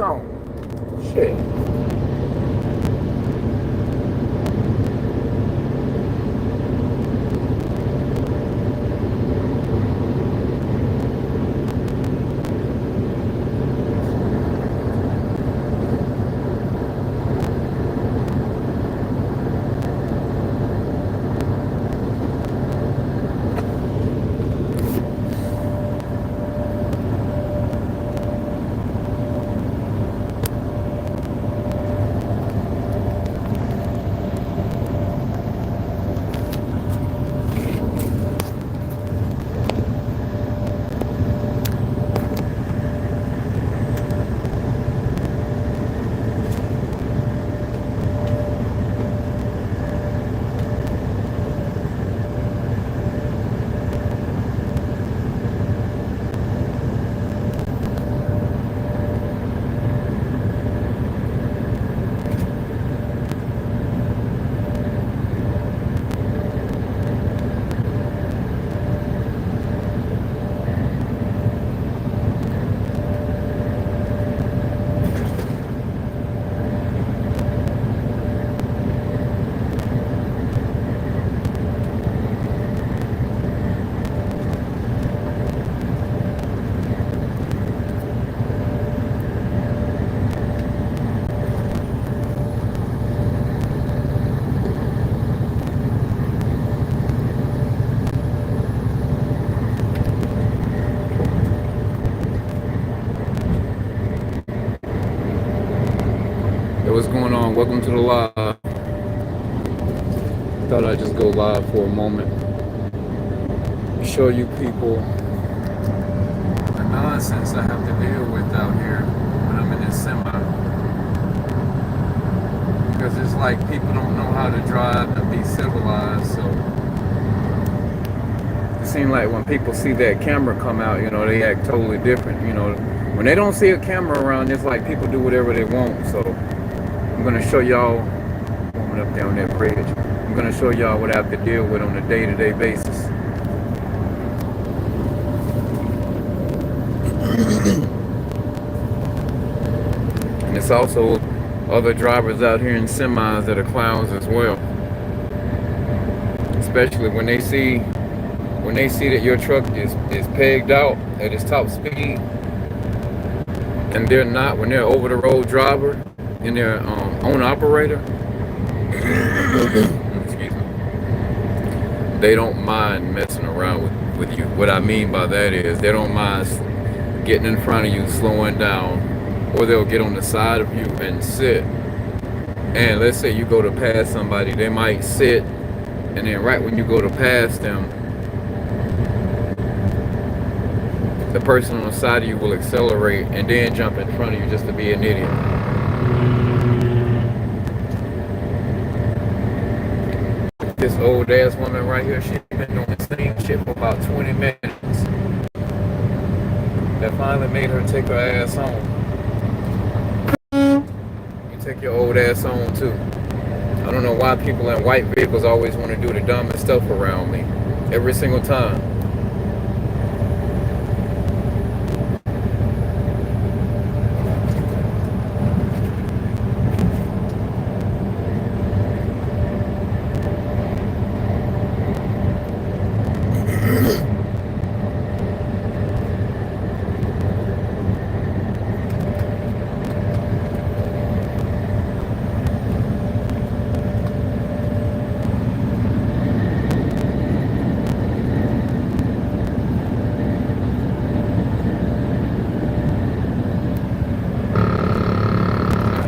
on. Shit. What's going on? Welcome to the live. Thought I'd just go live for a moment. Show you people the nonsense I have to deal with out here when I'm in this semi. Because it's like people don't know how to drive and be civilized, so it seems like when people see that camera come out, you know, they act totally different. You know, when they don't see a camera around, it's like people do whatever they want. So I'm going to show y'all, warming up there on that bridge, I'm going to show y'all what I have to deal with on a day-to-day basis. And it's also other drivers out here in semis that are clowns as well. Especially when they see that your truck is pegged out at its top speed, and they're not, when they're over the road driver and their own operator, excuse me, they don't mind messing around with you. What I mean by that is they don't mind getting in front of you, slowing down, or they'll get on the side of you and sit. And let's say you go to pass somebody, they might sit, and then right when you go to pass them, the person on the side of you will accelerate and then jump in front of you just to be an idiot. This old ass woman right here, she's been doing the same shit for about 20 minutes. That finally made her take her ass home. You take your old ass home too. I don't know why people in white vehicles always want to do the dumbest stuff around me. Every single time.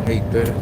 Hate that.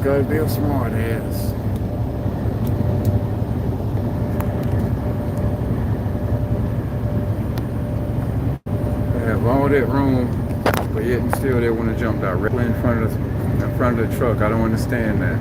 gotta be a smart ass. They have all that room, but yet and still they want to jump directly in front of the truck. I don't understand that.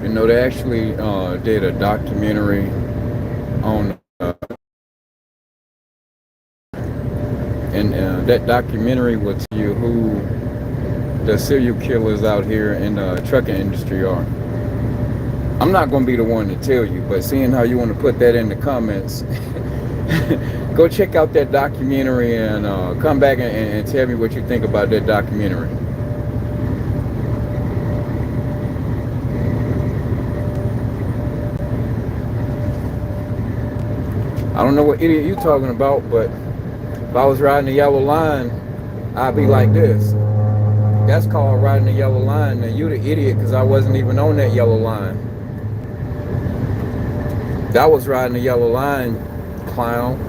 You know, they actually did a documentary on, and that documentary will tell you who the serial killers out here in the trucking industry are. I'm not going to be the one to tell you, but seeing how you want to put that in the comments, go check out that documentary and come back and tell me what you think about that documentary. I don't know what idiot you're talking about, but if I was riding the yellow line, I'd be like this. That's called riding the yellow line. Now you the idiot because I wasn't even on that yellow line. That was riding the yellow line, clown.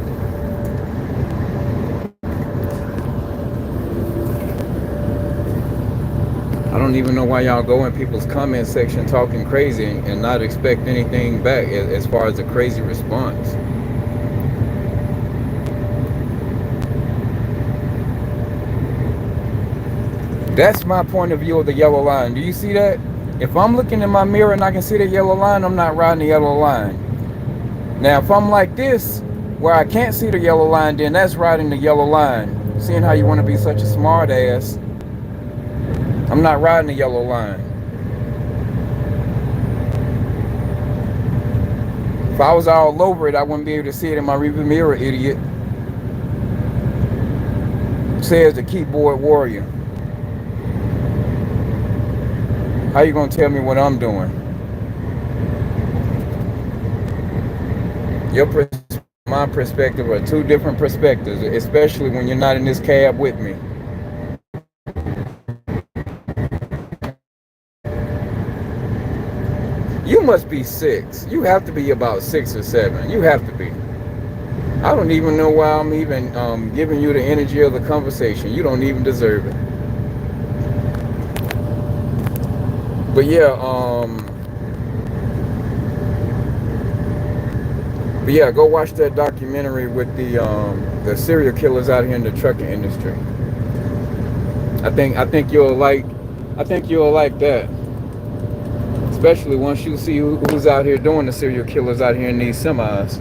I don't even know why y'all go in people's comment section talking crazy and not expect anything back as far as a crazy response. That's my point of view of the yellow line. Do you see that? If I'm looking in my mirror and I can see the yellow line, I'm not riding the yellow line. Now, if I'm like this, where I can't see the yellow line, then that's riding the yellow line. Seeing how you want to be such a smart ass, I'm not riding the yellow line. If I was all over it, I wouldn't be able to see it in my rearview mirror, idiot. Says the keyboard warrior. How you gonna tell me what I'm doing? My perspective are two different perspectives, especially when you're not in this cab with me. You must be 6. You have to be about 6 or 7. You have to be. I don't even know why I'm even giving you the energy of the conversation. You don't even deserve it. But yeah, But yeah, go watch that documentary with the serial killers out here in the trucking industry. I think you'll like that. Especially once you see who's out here doing the serial killers out here in these semis.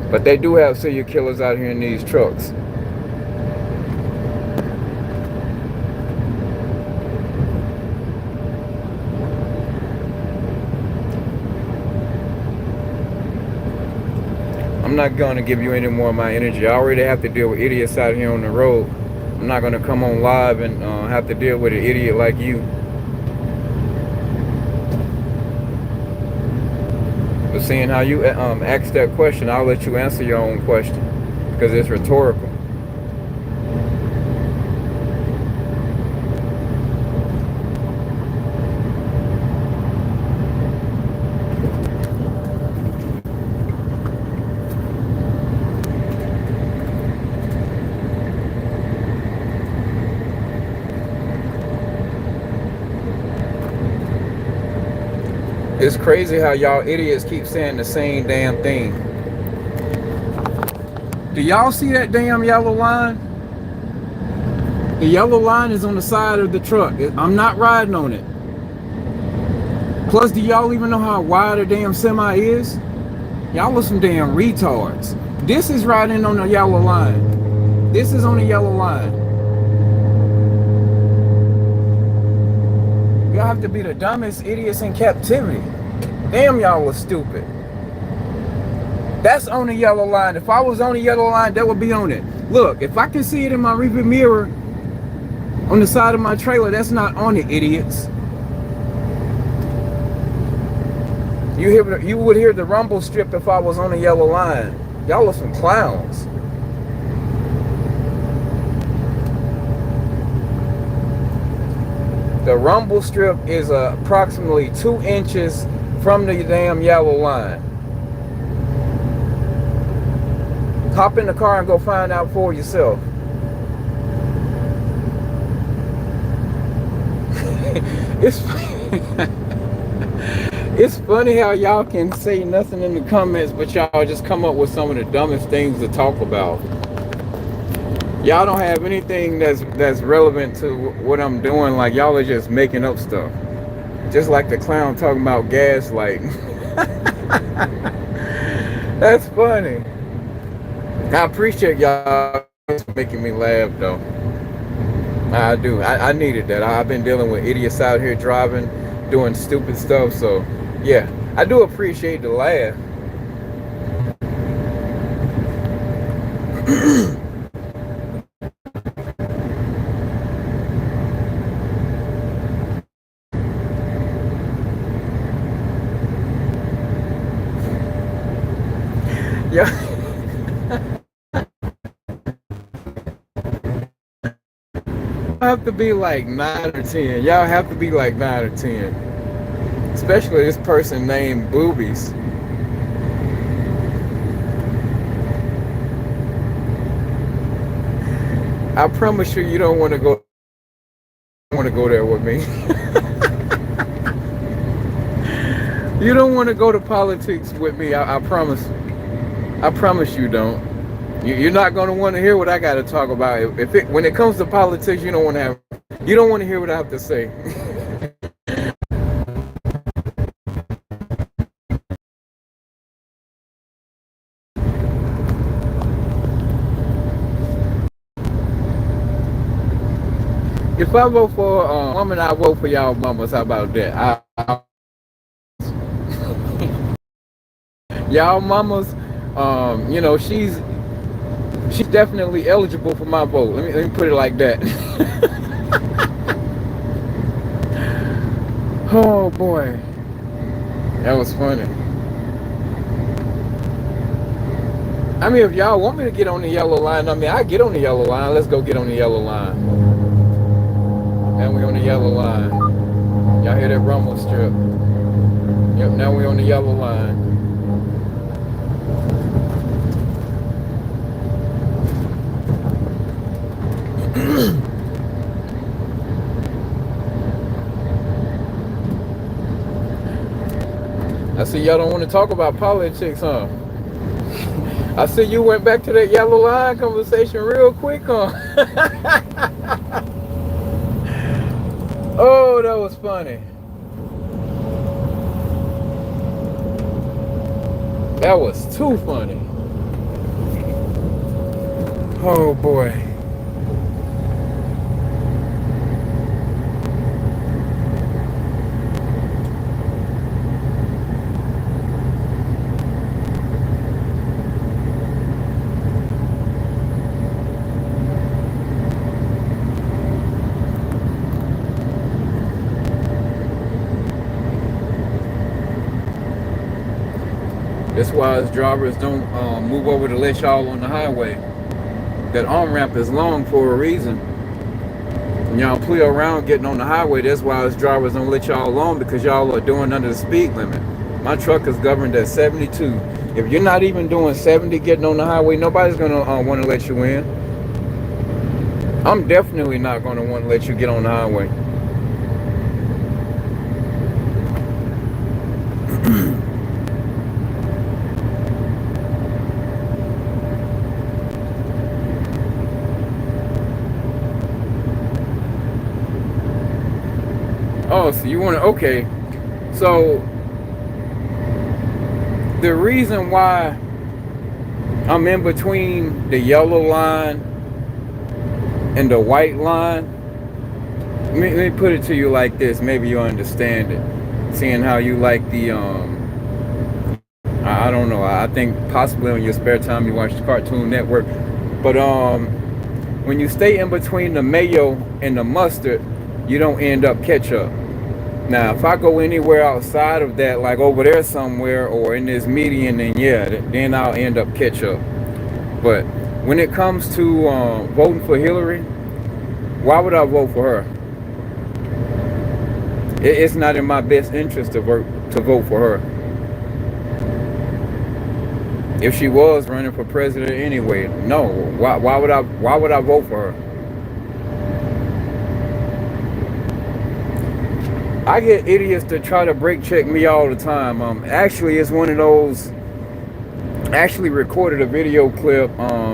But they do have serial killers out here in these trucks. I'm not going to give you any more of my energy. I already have to deal with idiots out here on the road. I'm not going to come on live and have to deal with an idiot like you. But seeing how you asked that question, I'll let you answer your own question because it's rhetorical. It's crazy how y'all idiots keep saying the same damn thing. Do y'all see that damn yellow line? The yellow line is on the side of the truck. I'm not riding on it. Plus, do y'all even know how wide a damn semi is? Y'all are some damn retards. This is riding on the yellow line. This is on the yellow line. Y'all have to be the dumbest idiots in captivity. Damn, y'all are stupid. That's on the yellow line. If I was on the yellow line, that would be on it. Look, if I can see it in my rearview mirror on the side of my trailer, that's not on it, idiots. You would hear the rumble strip if I was on the yellow line. Y'all are some clowns. The rumble strip is approximately 2 inches from the damn yellow line. Hop in the car and go find out for yourself. It's funny how y'all can say nothing in the comments, but y'all just come up with some of the dumbest things to talk about. Y'all don't have anything that's relevant to what I'm doing. Like, y'all are just making up stuff. Just like the clown talking about gaslighting. That's funny. I appreciate y'all making me laugh, though. I do. I needed that. I've been dealing with idiots out here driving, doing stupid stuff. So, yeah, I do appreciate the laugh. Yeah. Have to be like 9 or 10. Y'all have to be like 9 or 10. Especially this person named Boobies. I promise you, you don't want to go there with me. You don't want to go to politics with me. I promise. I promise you don't. You're not going to want to hear what I got to talk about. When it comes to politics, you don't want to hear what I have to say. If I vote for a woman, I vote for y'all mamas. How about that? Y'all mamas, she's definitely eligible for my vote. Let me put it like that. Oh boy, that was funny. I mean, if y'all want me to get on the yellow line, I get on the yellow line. Let's go get on the yellow line. Now we on the yellow line. Y'all hear that rumble strip? Yep, now we on the yellow line. I see y'all don't want to talk about politics, huh? I see you went back to that yellow line conversation real quick, huh? Oh, that was funny. That was too funny. Oh boy. That's why us drivers don't move over to let y'all on the highway. That on-ramp is long for a reason. When y'all play around getting on the highway, that's why us drivers don't let y'all alone, because y'all are doing under the speed limit. My truck is governed at 72. If you're not even doing 70 getting on the highway, nobody's going to want to let you in. I'm definitely not going to want to let you get on the highway. Oh, so you want to, okay. So the reason why I'm in between the yellow line and the white line, let me put it to you like this, maybe you'll understand it. Seeing how you like the, I don't know, I think possibly on your spare time you watch the Cartoon Network. But when you stay in between the mayo and the mustard, you don't end up ketchup. Now, if I go anywhere outside of that, like over there somewhere or in this median, then yeah, then I'll end up ketchup. But when it comes to voting for Hillary, why would I vote for her? It's not in my best interest to vote for her. If she was running for president anyway, no. Why would I vote for her? I get idiots that try to brake check me all the time. Actually, it's one of those. Actually, recorded a video clip.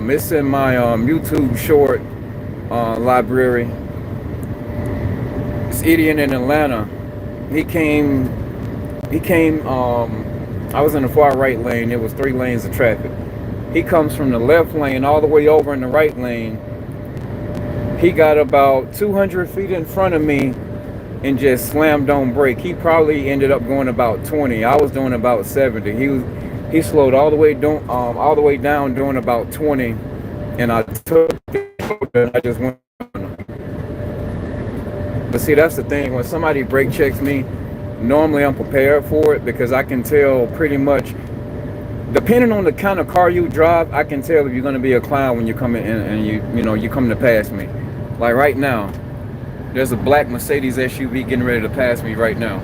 It's in my YouTube short library. This idiot in Atlanta. He came. I was in the far right lane. There was 3 lanes of traffic. He comes from the left lane all the way over in the right lane. He got about 200 feet in front of me and just slammed on brake. He probably ended up going about 20. I was doing about 70. He slowed all the way down doing about 20, and I took it and I just went. But see, that's the thing. When somebody brake checks me, normally I'm prepared for it, because I can tell pretty much, depending on the kind of car you drive, I can tell if you're going to be a clown when you come in and you come to pass me. Like right now, there's a black Mercedes SUV getting ready to pass me right now.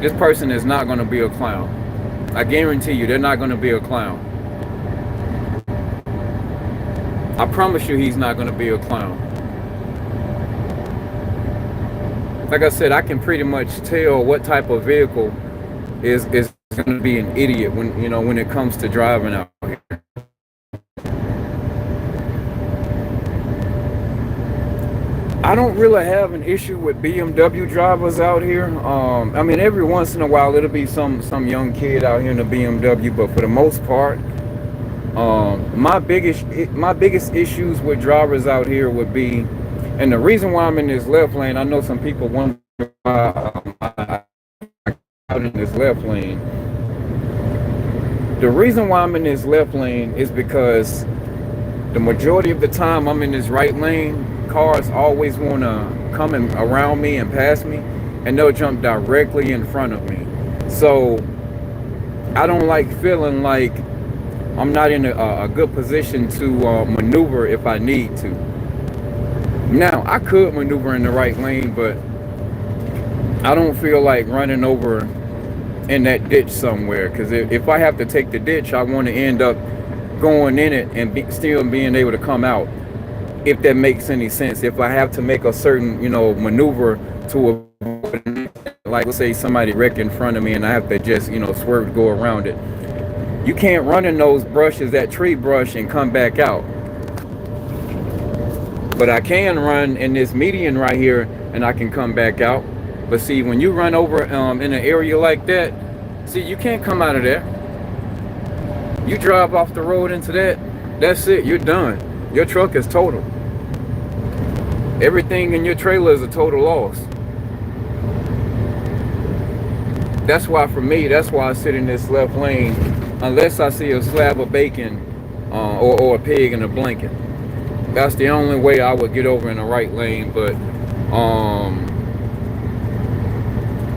This person is not going to be a clown. I guarantee you, they're not going to be a clown. I promise you, he's not going to be a clown. Like I said, I can pretty much tell what type of vehicle is going to be an idiot when it comes to driving out here. I don't really have an issue with BMW drivers out here. I mean, every once in a while it'll be some young kid out here in a BMW, but for the most part, my biggest issues with drivers out here would be, and the reason why I'm in this left lane, I know some people wonder why I'm out in this left lane. The reason why I'm in this left lane is because the majority of the time I'm in this right lane, cars always want to come around me and pass me, and they'll jump directly in front of me. So I don't like feeling like I'm not in a good position to maneuver if I need to. Now, I could maneuver in the right lane, but I don't feel like running over in that ditch somewhere, because if I have to take the ditch, I want to end up going in it and still being able to come out, if that makes any sense. If I have to make a certain maneuver to avoid, like let's say somebody wrecked in front of me and I have to just swerve to go around it, You can't run in those brushes, that tree brush, and come back out. But I can run in this median right here, and I can come back out. But see, when you run over in an area like that, see, you can't come out of there. You drive off the road into that, that's it, you're done. Your truck is total. Everything in your trailer is a total loss. That's why for me, that's why I sit in this left lane, unless I see a slab of bacon or a pig in a blanket. That's the only way I would get over in the right lane. But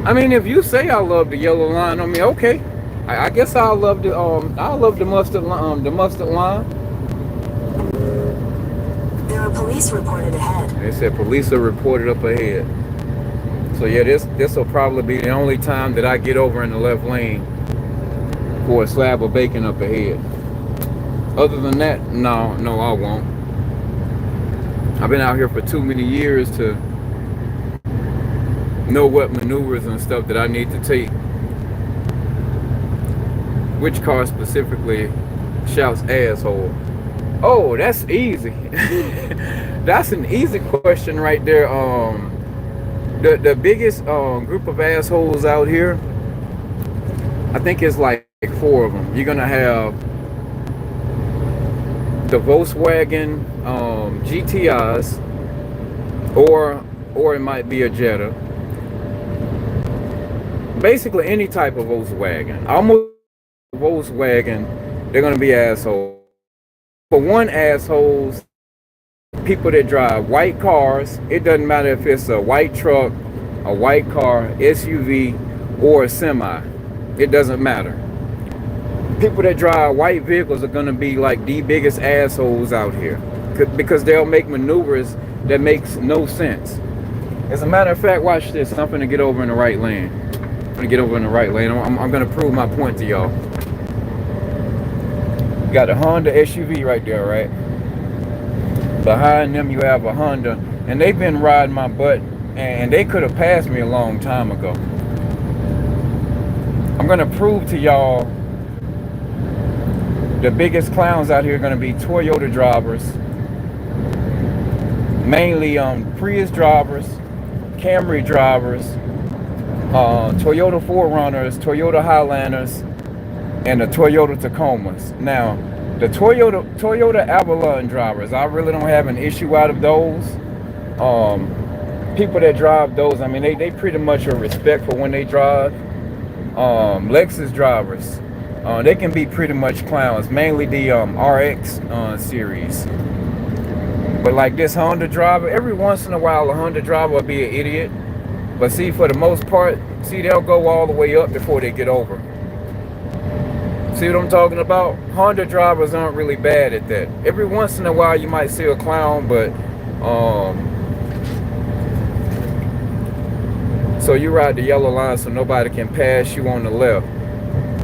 I mean, if you say I love the yellow line, I mean, okay, I guess I love the mustard line. There are police reported ahead. They said police are reported up ahead. So yeah, this will probably be the only time that I get over in the left lane for a slab of bacon up ahead. Other than that, no, I won't. I've been out here for too many years to know what maneuvers and stuff that I need to take. Which car specifically shouts asshole? Oh, that's easy. That's an easy question right there. The biggest group of assholes out here, I think it's like 4 of them. You're gonna have the Volkswagen GTIs, or it might be a Jetta. Basically any type of Volkswagen. Almost Volkswagen, they're gonna be assholes. For one, assholes, people that drive white cars. It doesn't matter if it's a white truck, a white car, SUV, or a semi. It doesn't matter. People that drive white vehicles are gonna be like the biggest assholes out here, because they'll make maneuvers that makes no sense. As a matter of fact, watch this. I'm gonna get over in the right lane. I'm gonna get over in the right lane. I'm gonna prove my point to y'all. You got a Honda SUV right there, right? Behind them you have a Honda, and they've been riding my butt, and they could have passed me a long time ago. I'm gonna prove to y'all the biggest clowns out here are gonna be Toyota drivers, mainly Prius drivers, Camry drivers, Toyota 4Runners, Toyota Highlanders, and the Toyota Tacomas. Now, the Toyota Avalon drivers, I really don't have an issue out of those. People that drive those, I mean, they pretty much are respectful when they drive. Lexus drivers, they can be pretty much clowns, mainly the RX series. But like this Honda driver, every once in a while a Honda driver will be an idiot. But see, for the most part, see, they'll go all the way up before they get over. See what I'm talking about? Honda drivers aren't really bad at that. Every once in a while you might see a clown, but so you ride the yellow line so nobody can pass you on the left.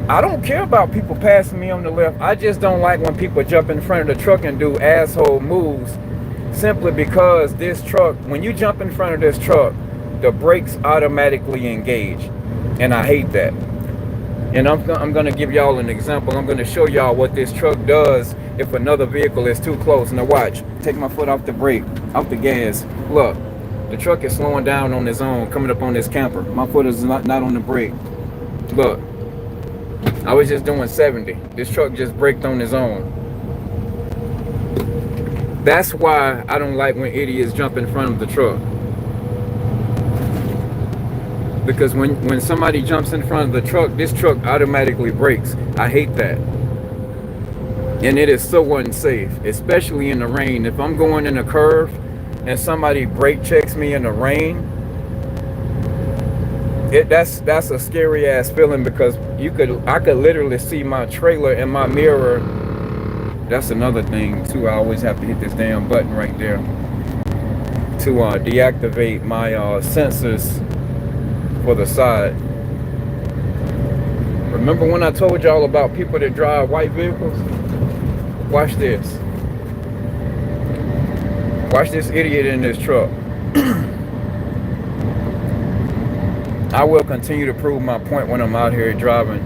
I don't care about people passing me on the left. I just don't like when people jump in front of the truck and do asshole moves, simply because this truck, when you jump in front of this truck, the brakes automatically engage, and I hate that. And I'm going to give y'all an example. I'm going to show y'all what this truck does if another vehicle is too close. Now watch. Take my foot off the brake, off the gas. Look, the truck is slowing down on its own, coming up on this camper. My foot is not on the brake. Look, I was just doing 70. This truck just braked on its own. That's why I don't like when idiots jump in front of the truck. Because when somebody jumps in front of the truck, this truck automatically brakes. I hate that. And it is so unsafe, especially in the rain. If I'm going in a curve and somebody brake checks me in the rain, that's a scary ass feeling, because I could literally see my trailer in my mirror. That's another thing too. I always have to hit this damn button right there to deactivate my sensors for the side. Remember when I told y'all about people that drive white vehicles? Watch this. Watch this idiot in this truck. I will continue to prove my point when I'm out here driving,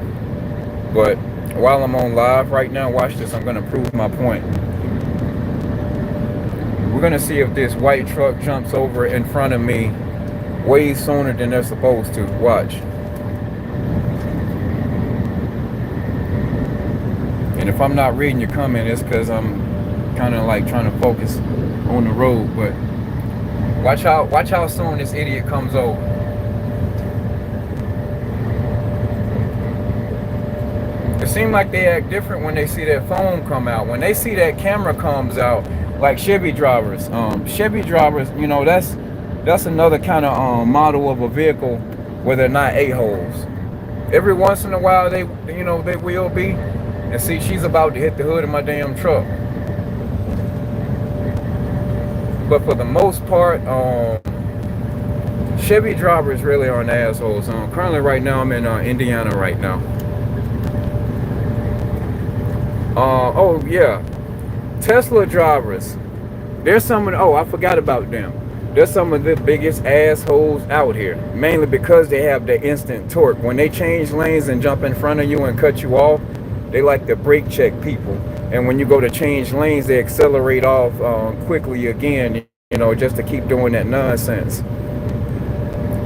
but while I'm on live right now, watch this, I'm gonna prove my point. We're gonna see if this white truck jumps over in front of me way sooner than they're supposed to. Watch. And if I'm not reading your comment, it's because I'm kind of like trying to focus on the road. But watch how soon this idiot comes over. It seems like they act different when they see that phone come out. When they see that camera comes out, like Chevy drivers. You know, that's another kind of model of a vehicle where they're not a-holes. Every once in a while, they will be. And see, she's about to hit the hood of my damn truck. But for the most part, Chevy drivers really aren't assholes. Currently, right now, I'm in Indiana right now. Oh yeah, Tesla drivers. There's some of the, I forgot about them. They're some of the biggest assholes out here. Mainly because they have the instant torque. When they change lanes and jump in front of you and cut you off, they like to brake check people. And when you go to change lanes, they accelerate off quickly again, you know, just to keep doing that nonsense.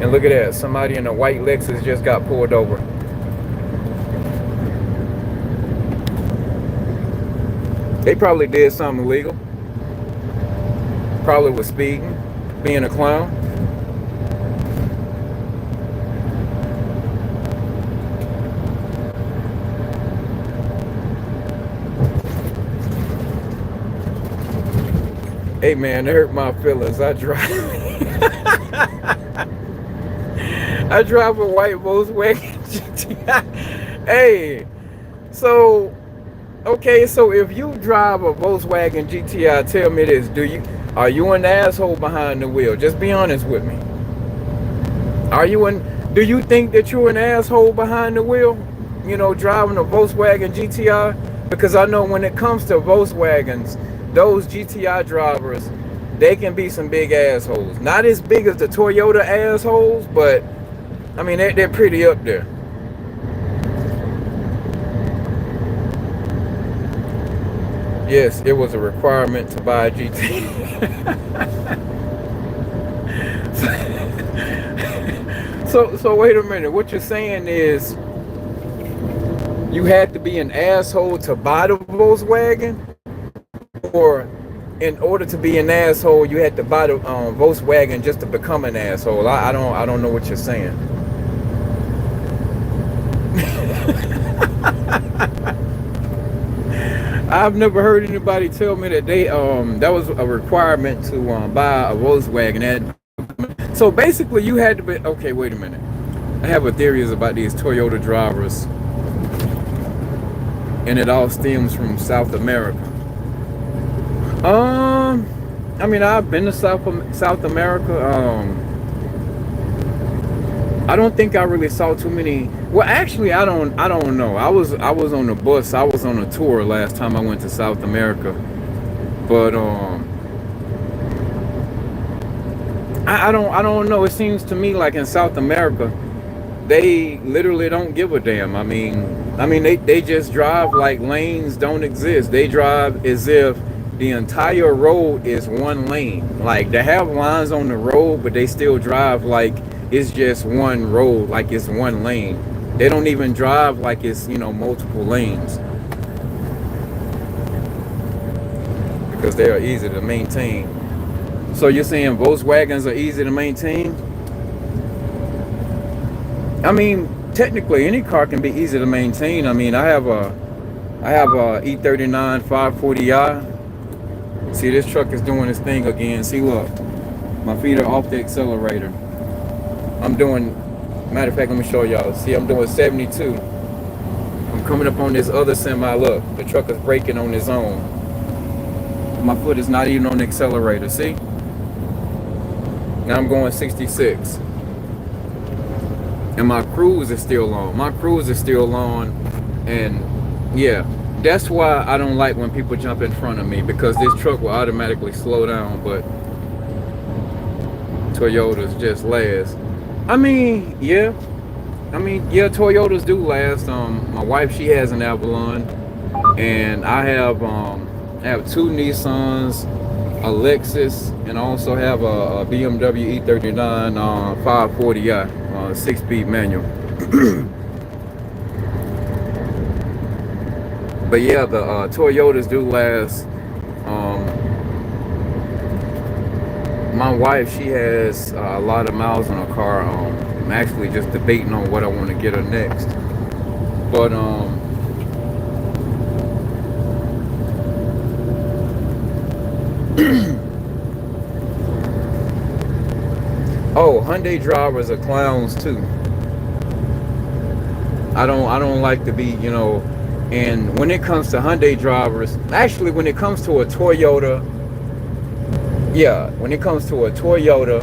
And look at that, somebody in a white Lexus just got pulled over. They probably did something illegal. Probably was speeding, being a clown. Hey man, it hurt my feelings. I drive a white Volkswagen GTI. Hey, so okay, so if you drive a Volkswagen GTI, tell me this: are you an asshole behind the wheel? Just be honest with me. Do you think that you're an asshole behind the wheel? You know, driving a Volkswagen GTI? Because I know when it comes to Volkswagens, those GTI drivers, they can be some big assholes. Not as big as the Toyota assholes, but I mean, they're pretty up there. Yes, it was a requirement to buy a GT. So wait a minute. What you're saying is you had to be an asshole to buy the Volkswagen? Or in order to be an asshole, you had to buy the Volkswagen just to become an asshole? I don't know what you're saying. I've never heard anybody tell me that that was a requirement to buy a Volkswagen. So basically, you had to be. Okay, wait a minute. I have a theories about these Toyota drivers, and it all stems from South America. I mean, I've been to South America. I don't think I really saw too many. Well, actually, I don't know. I was on the bus. I was on a tour last time I went to South America, but I don't know. It seems to me like in South America, they literally don't give a damn. I mean, they just drive like lanes don't exist. They drive as if the entire road is one lane. Like, they have lines on the road, but they still drive like it's just one road, like it's one lane. They don't even drive like it's, you know, multiple lanes, because they are easy to maintain. So you're saying Volkswagens are easy to maintain? I mean, technically any car can be easy to maintain. I mean, I have a E39 540i. See, this truck is doing its thing again. See, look, my feet are off the accelerator. I'm doing, matter of fact, let me show y'all. See, I'm doing 72. I'm coming up on this other semi. Look, the truck is braking on its own. My foot is not even on the accelerator. See? Now I'm going 66. And my cruise is still on. And yeah, that's why I don't like when people jump in front of me, because this truck will automatically slow down. But Toyota's just last. I mean, yeah, I mean, yeah, Toyotas do last. My wife, she has an Avalon, and I have two Nissans, a Lexus, and I also have a BMW E39 540i, 6-speed manual. But yeah, the Toyotas do last. Um, my wife, she has a lot of miles on her car. I'm actually just debating on what I want to get her next. But oh, Hyundai drivers are clowns too. I don't like to be, and when it comes to Hyundai drivers, actually when it comes to a Toyota, yeah, when it comes to a Toyota,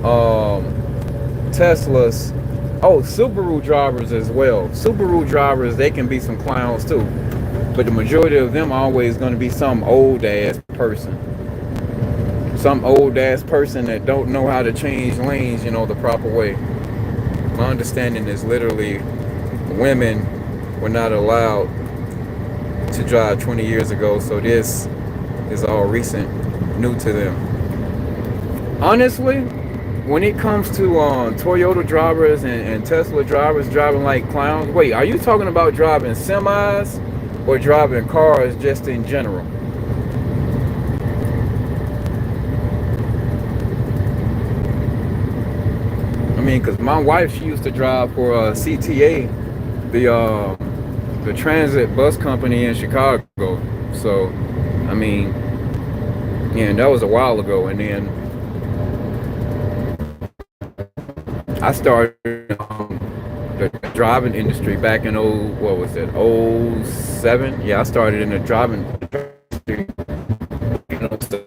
um, Teslas, oh, Subaru drivers as well. Subaru drivers, they can be some clowns too. But the majority of them are always going to be some old ass person. Some old ass person that don't know how to change lanes, the proper way. My understanding is literally women were not allowed to drive 20 years ago, so this is all recent, new to them. Honestly, when it comes to Toyota drivers and Tesla drivers driving like clowns, wait, are you talking about driving semis or driving cars just in general? I mean, because my wife, she used to drive for CTA, the transit bus company in Chicago. So, I mean, yeah, and that was a while ago. And then I started the driving industry back in what was it, '07? Yeah, I started in the driving industry. So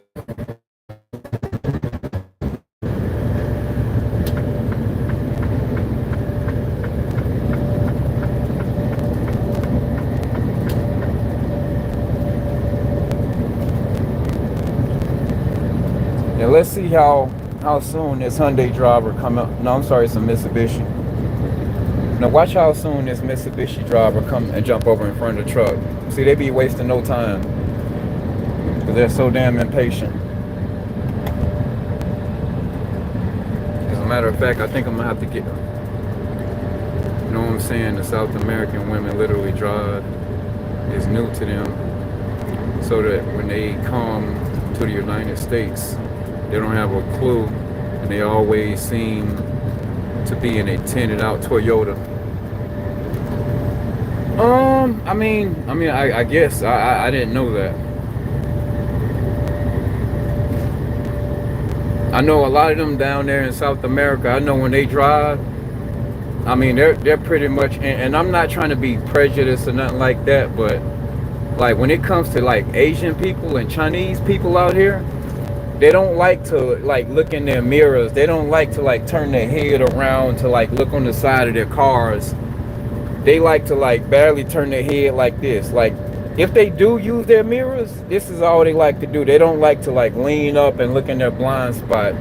now let's see how soon this Hyundai driver come up. No, I'm sorry, it's a Mitsubishi. Now watch how soon this Mitsubishi driver come and jump over in front of the truck. See, they be wasting no time because they're so damn impatient. As a matter of fact, I think I'm gonna have to get, you know what I'm saying, the South American women literally drive is new to them, so that when they come to the United States, they don't have a clue, and they always seem to be in a tinted out Toyota. I guess I didn't know that. I know a lot of them down there in South America. I know when they drive, I mean they're pretty much, and I'm not trying to be prejudiced or nothing like that, but like when it comes to like Asian people and Chinese people out here, they don't like to like look in their mirrors. They don't like to like turn their head around to like look on the side of their cars. They like to like barely turn their head like this. Like if they do use their mirrors, this is all they like to do. They don't like to like lean up and look in their blind spot.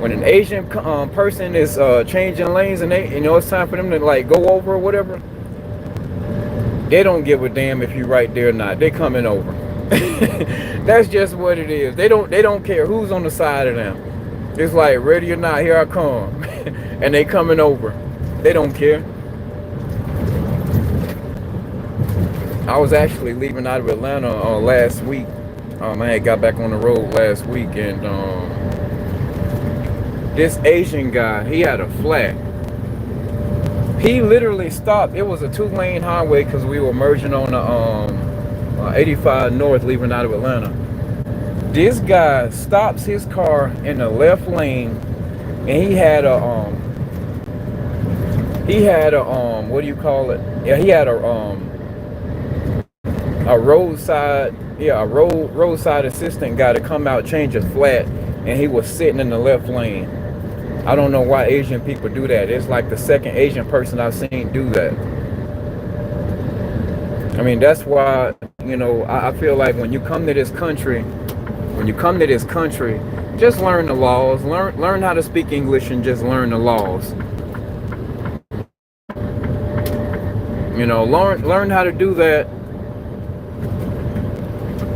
When an Asian person is changing lanes and it's time for them to like go over or whatever, they don't give a damn if you're right there or not. They coming over. That's just what it is. They don't care who's on the side of them. It's like, ready or not, here I come. And they coming over. They don't care. I was actually leaving out of Atlanta last week. I had got back on the road last week, and this Asian guy, he had a flat. He literally stopped. It was a 2-lane highway because we were merging on the 85 North leaving out of Atlanta. This guy stops his car in the left lane, and he had a what do you call it? Yeah, he had a roadside assistant guy to come out, change his flat, and he was sitting in the left lane. I don't know why Asian people do that. It's like the second Asian person I've seen do that. I mean, that's why, I feel like when you come to this country, just learn the laws, learn how to speak English, and just learn the laws. Learn how to do that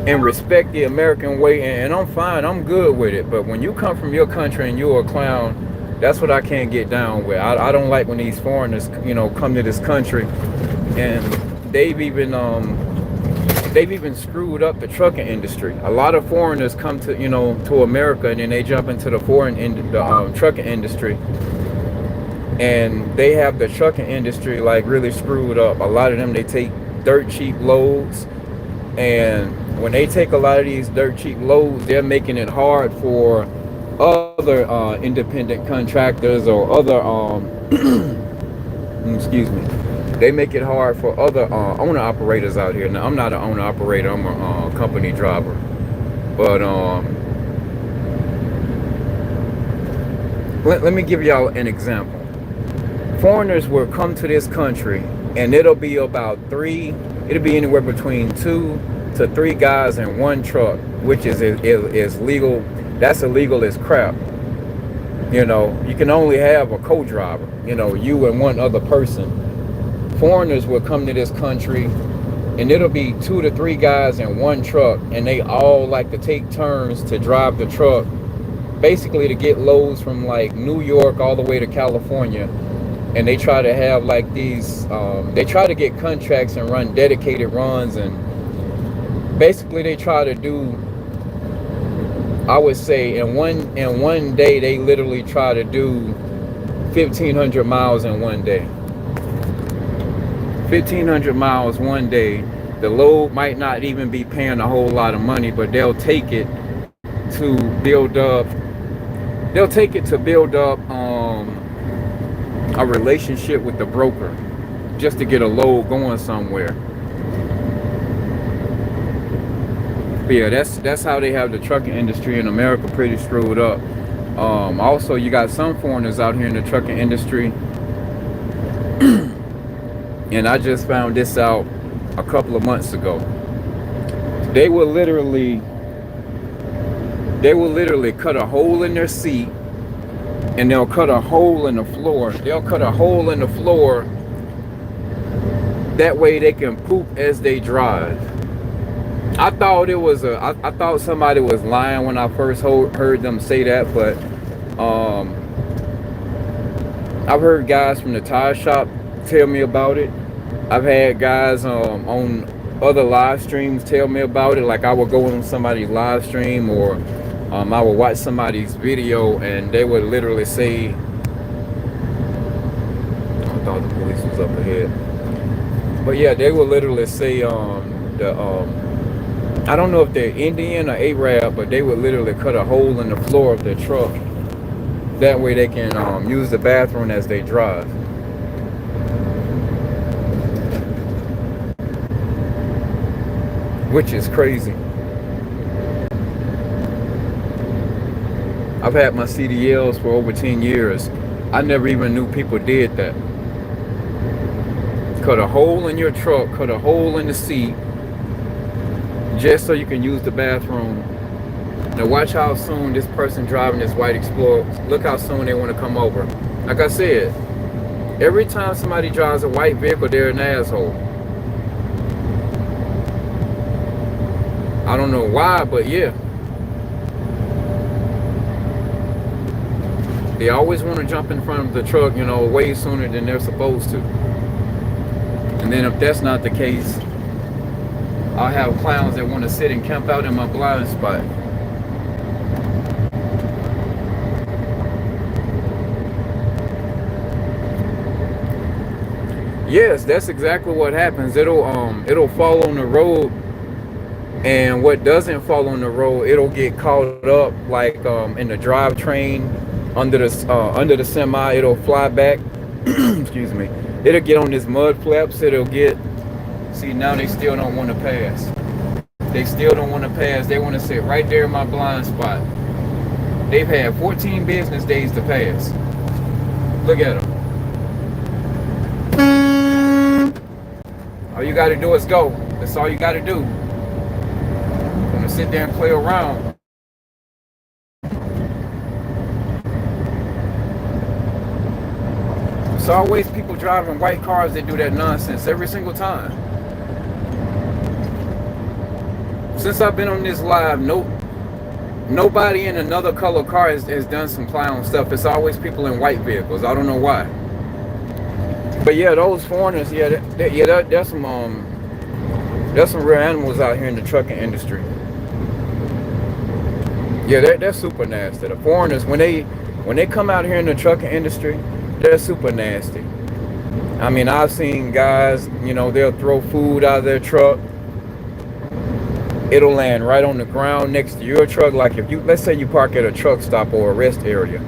and respect the American way, and I'm fine. I'm good with it. But when you come from your country and you're a clown, that's what I can't get down with. I don't like when these foreigners, come to this country, and they've even they've even screwed up the trucking industry. A lot of foreigners come to to America, and then they jump into the trucking industry, and they have the trucking industry like really screwed up. A lot of them, they take dirt cheap loads, and when they take a lot of these dirt cheap loads, they're making it hard for other independent contractors or other excuse me, they make it hard for other owner operators out here. Now, I'm not an owner operator, I'm a company driver, but let me give y'all an example. Foreigners will come to this country, and it'll be anywhere between 2 to 3 guys in one truck, which is legal. That's illegal as crap. You can only have a co-driver, you and one other person. Foreigners will come to this country, and it'll be 2 to 3 guys in one truck, and they all like to take turns to drive the truck, basically to get loads from like New York all the way to California. And they try to have like these they try to get contracts and run dedicated runs, and basically they try to do, I would say, in one day they literally try to do 1,500 miles in one day. 1,500 miles one day. The load might not even be paying a whole lot of money, but they'll take it to build up a relationship with the broker, just to get a load going somewhere. But yeah, that's how they have the trucking industry in America pretty screwed up. Also, you got some foreigners out here in the trucking industry, and I just found this out a couple of months ago. They will literally cut a hole in their seat, and they'll cut a hole in the floor. That way they can poop as they drive. I thought somebody was lying when I first heard them say that, but I've heard guys from the tire shop tell me about it. I've had guys on other live streams tell me about it. Like, I would go on somebody's live stream, or I would watch somebody's video, and they would literally say, I thought the police was up ahead. But yeah, they would literally say I don't know if they're Indian or Arab, but they would literally cut a hole in the floor of their truck. That way they can use the bathroom as they drive. Which is crazy. I've had my CDLs for over 10 years. I never even knew people did that. Cut a hole in your truck, cut a hole in the seat, just so you can use the bathroom. Now watch how soon this person driving this white Explorer, look how soon they want to come over. Like I said, every time somebody drives a white vehicle, they're an asshole. I don't know why, but yeah. They always want to jump in front of the truck, way sooner than they're supposed to. And then if that's not the case, I'll have clowns that want to sit and camp out in my blind spot. Yes, that's exactly what happens. It'll fall on the road, and what doesn't fall on the road, it'll get caught up like in the drivetrain under the semi. It'll fly back. Excuse me. It'll get on this mud flaps. See, now they still don't want to pass. They still don't want to pass. They want to sit right there in my blind spot. They've had 14 business days to pass. Look at them. All you got to do is go. That's all you got to do. I'm going to sit there and play around. It's always people driving white cars that do that nonsense every single time. Since I've been on this live, nobody in another color car has done some clown stuff. It's always people in white vehicles. I don't know why. But yeah, those foreigners, yeah, there's some real animals out here in the trucking industry. Yeah, they're super nasty. The foreigners, when they come out here in the trucking industry, they're super nasty. I mean, I've seen guys, they'll throw food out of their truck. It'll land right on the ground next to your truck. Like if let's say you park at a truck stop or a rest area,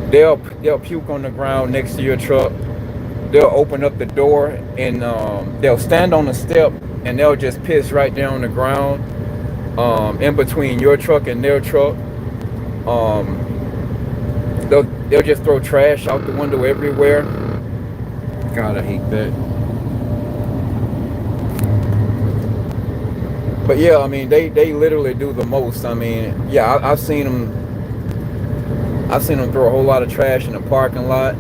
they'll puke on the ground next to your truck. They'll open up the door and they'll stand on the step and they'll just piss right there on the ground, in between your truck and their truck. They'll just throw trash out the window everywhere. God, I hate that. But yeah, I mean, they literally do the most. I mean, yeah, I've seen them throw a whole lot of trash in the parking lot.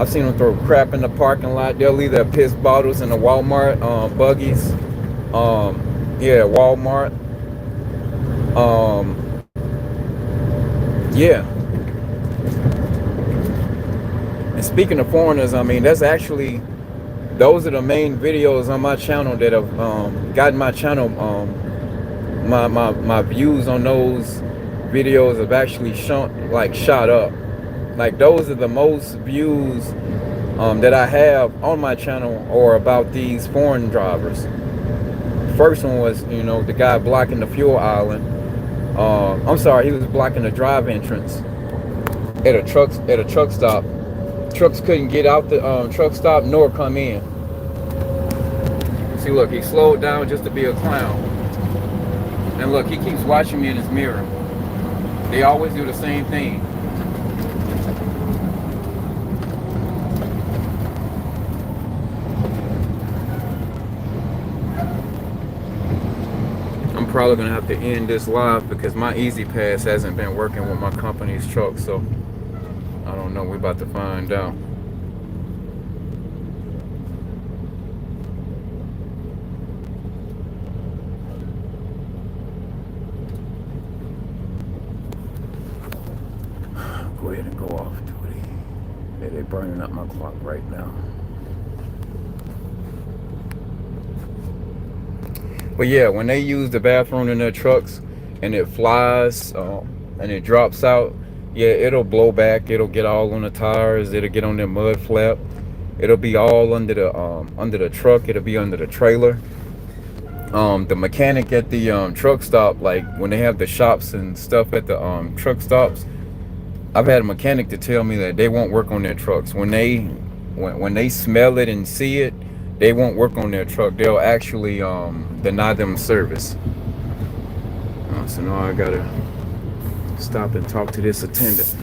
I've seen them throw crap in the parking lot. They'll leave their piss bottles in the Walmart buggies. Yeah, Walmart. Yeah. And speaking of foreigners, I mean, those are the main videos on my channel that have gotten my channel, my views on those videos have actually shot up. Like those are the most views that I have on my channel or about these foreign drivers. First one was, the guy blocking the fuel island. I'm sorry, he was blocking the drive entrance at a truck stop. Trucks couldn't get out the truck stop nor come in. See, look, he slowed down just to be a clown. And look, he keeps watching me in his mirror. They always do the same thing. I'm probably gonna have to end this live because my Easy Pass hasn't been working with my company's truck, so I don't know. We're about to find out. Go ahead and go off duty. They're burning up my clock right now. But yeah, when they use the bathroom in their trucks and it flies and it drops out, yeah, it'll blow back. It'll get all on the tires. It'll get on their mud flap. It'll be all under the truck. It'll be under the trailer. The mechanic at the truck stop, like when they have the shops and stuff at the truck stops, I've had a mechanic to tell me that they won't work on their trucks. When they smell it and see it, they won't work on their truck. They'll actually deny them service. So now I gotta stop and talk to this attendant.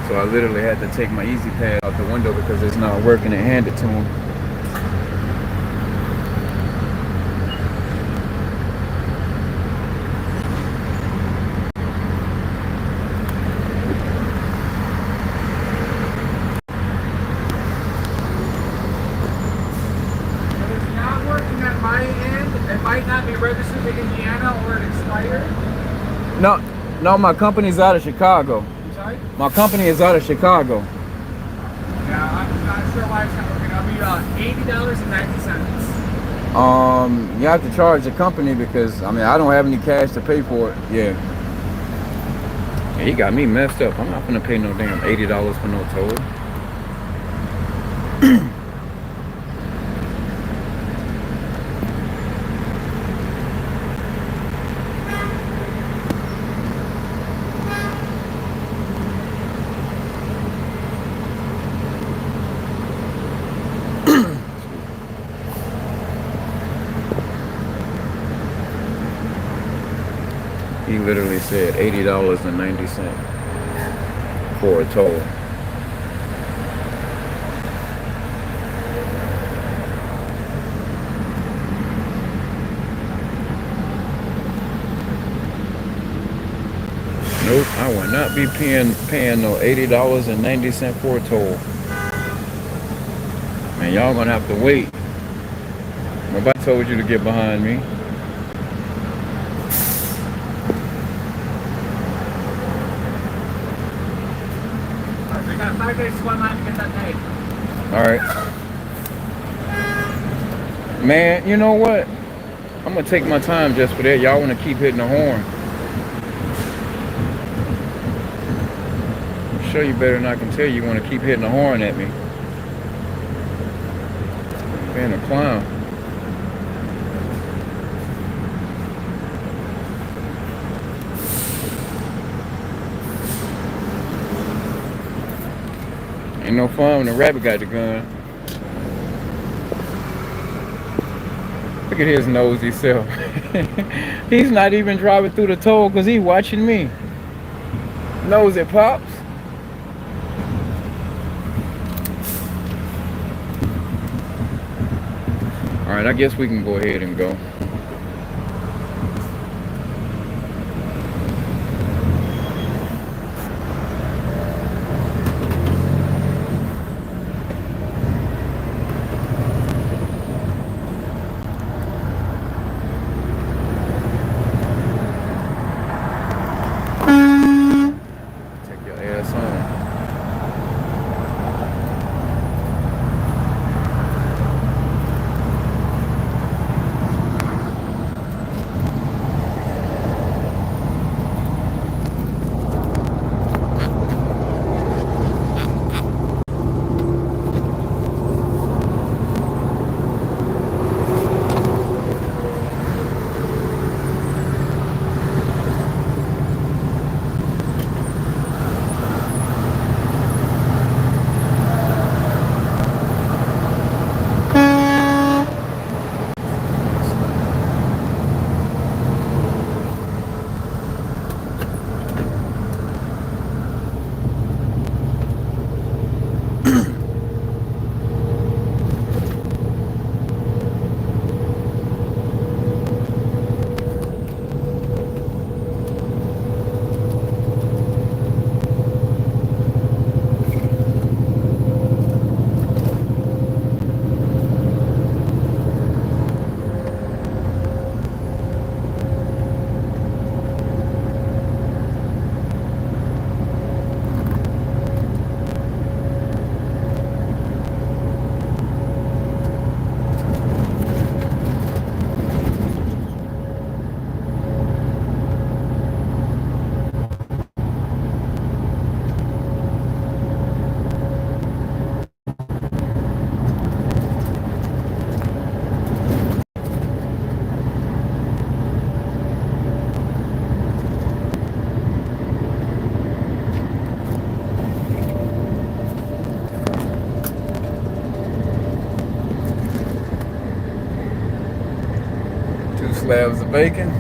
So I literally had to take my Easy Pad out the window because it's not working and hand it to him. It's not working at my end. It might not be registered to Indiana or it expired. No, my company's out of Chicago. Sorry? My company is out of Chicago. Yeah, I'm not sure why it's not working. I'll be $80.90. You have to charge the company because I don't have any cash to pay for it. Yeah, he got me messed up. I'm not gonna pay no damn $80 for no toll. literally said $80.90 for a toll. Nope, I will not be paying no $80.90 for a toll. Man, y'all gonna have to wait. Nobody told you to get behind me. I got 5 days to go online to get that paid. Alright. Man, you know what? I'm gonna take my time just for that. Y'all wanna keep hitting the horn. I'm sure you better than I can tell you wanna keep hitting the horn at me. Being a clown. Ain't no fun when the rabbit got the gun. Look at his nosy self. He's not even driving through the toll because he's watching me. Nosy Pops. Alright, I guess we can go ahead and go. Take your ass home. Slabs of bacon.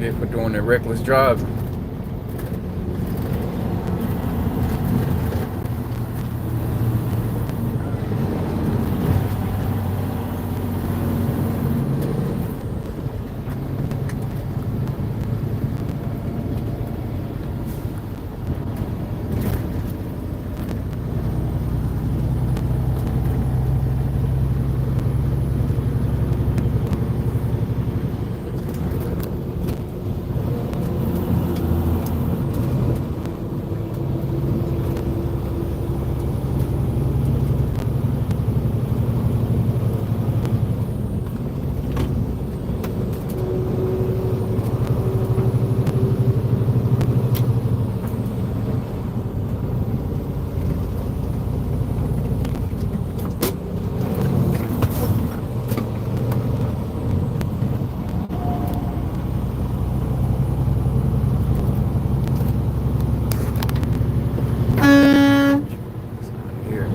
get for doing that reckless driving. Here.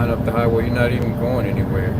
flying up the highway. You're not even going anywhere.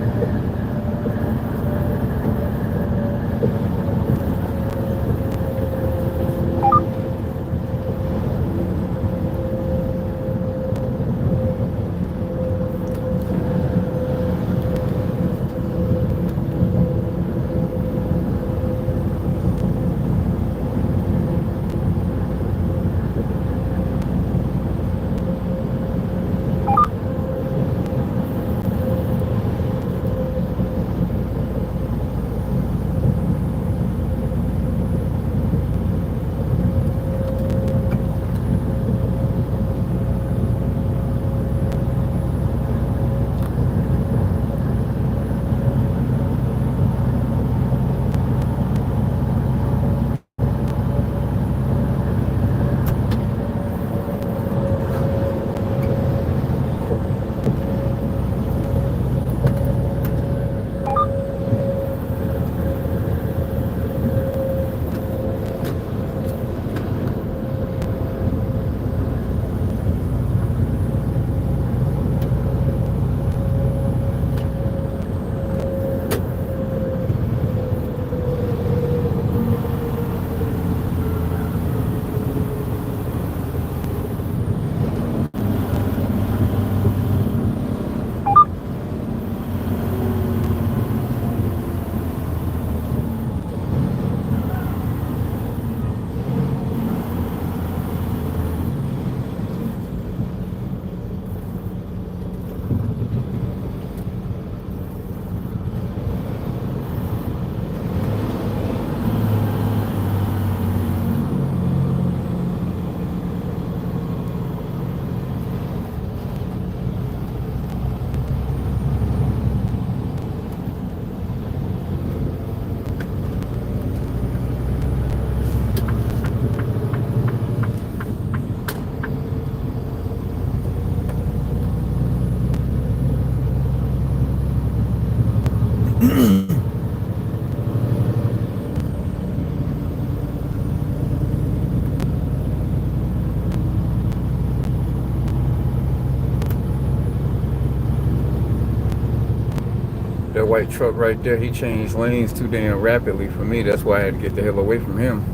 That white truck right there, he changed lanes too damn rapidly for me. That's why I had to get the hell away from him.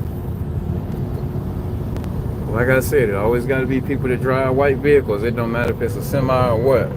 Like I said, it always got to be people that drive white vehicles. It don't matter if it's a semi or what.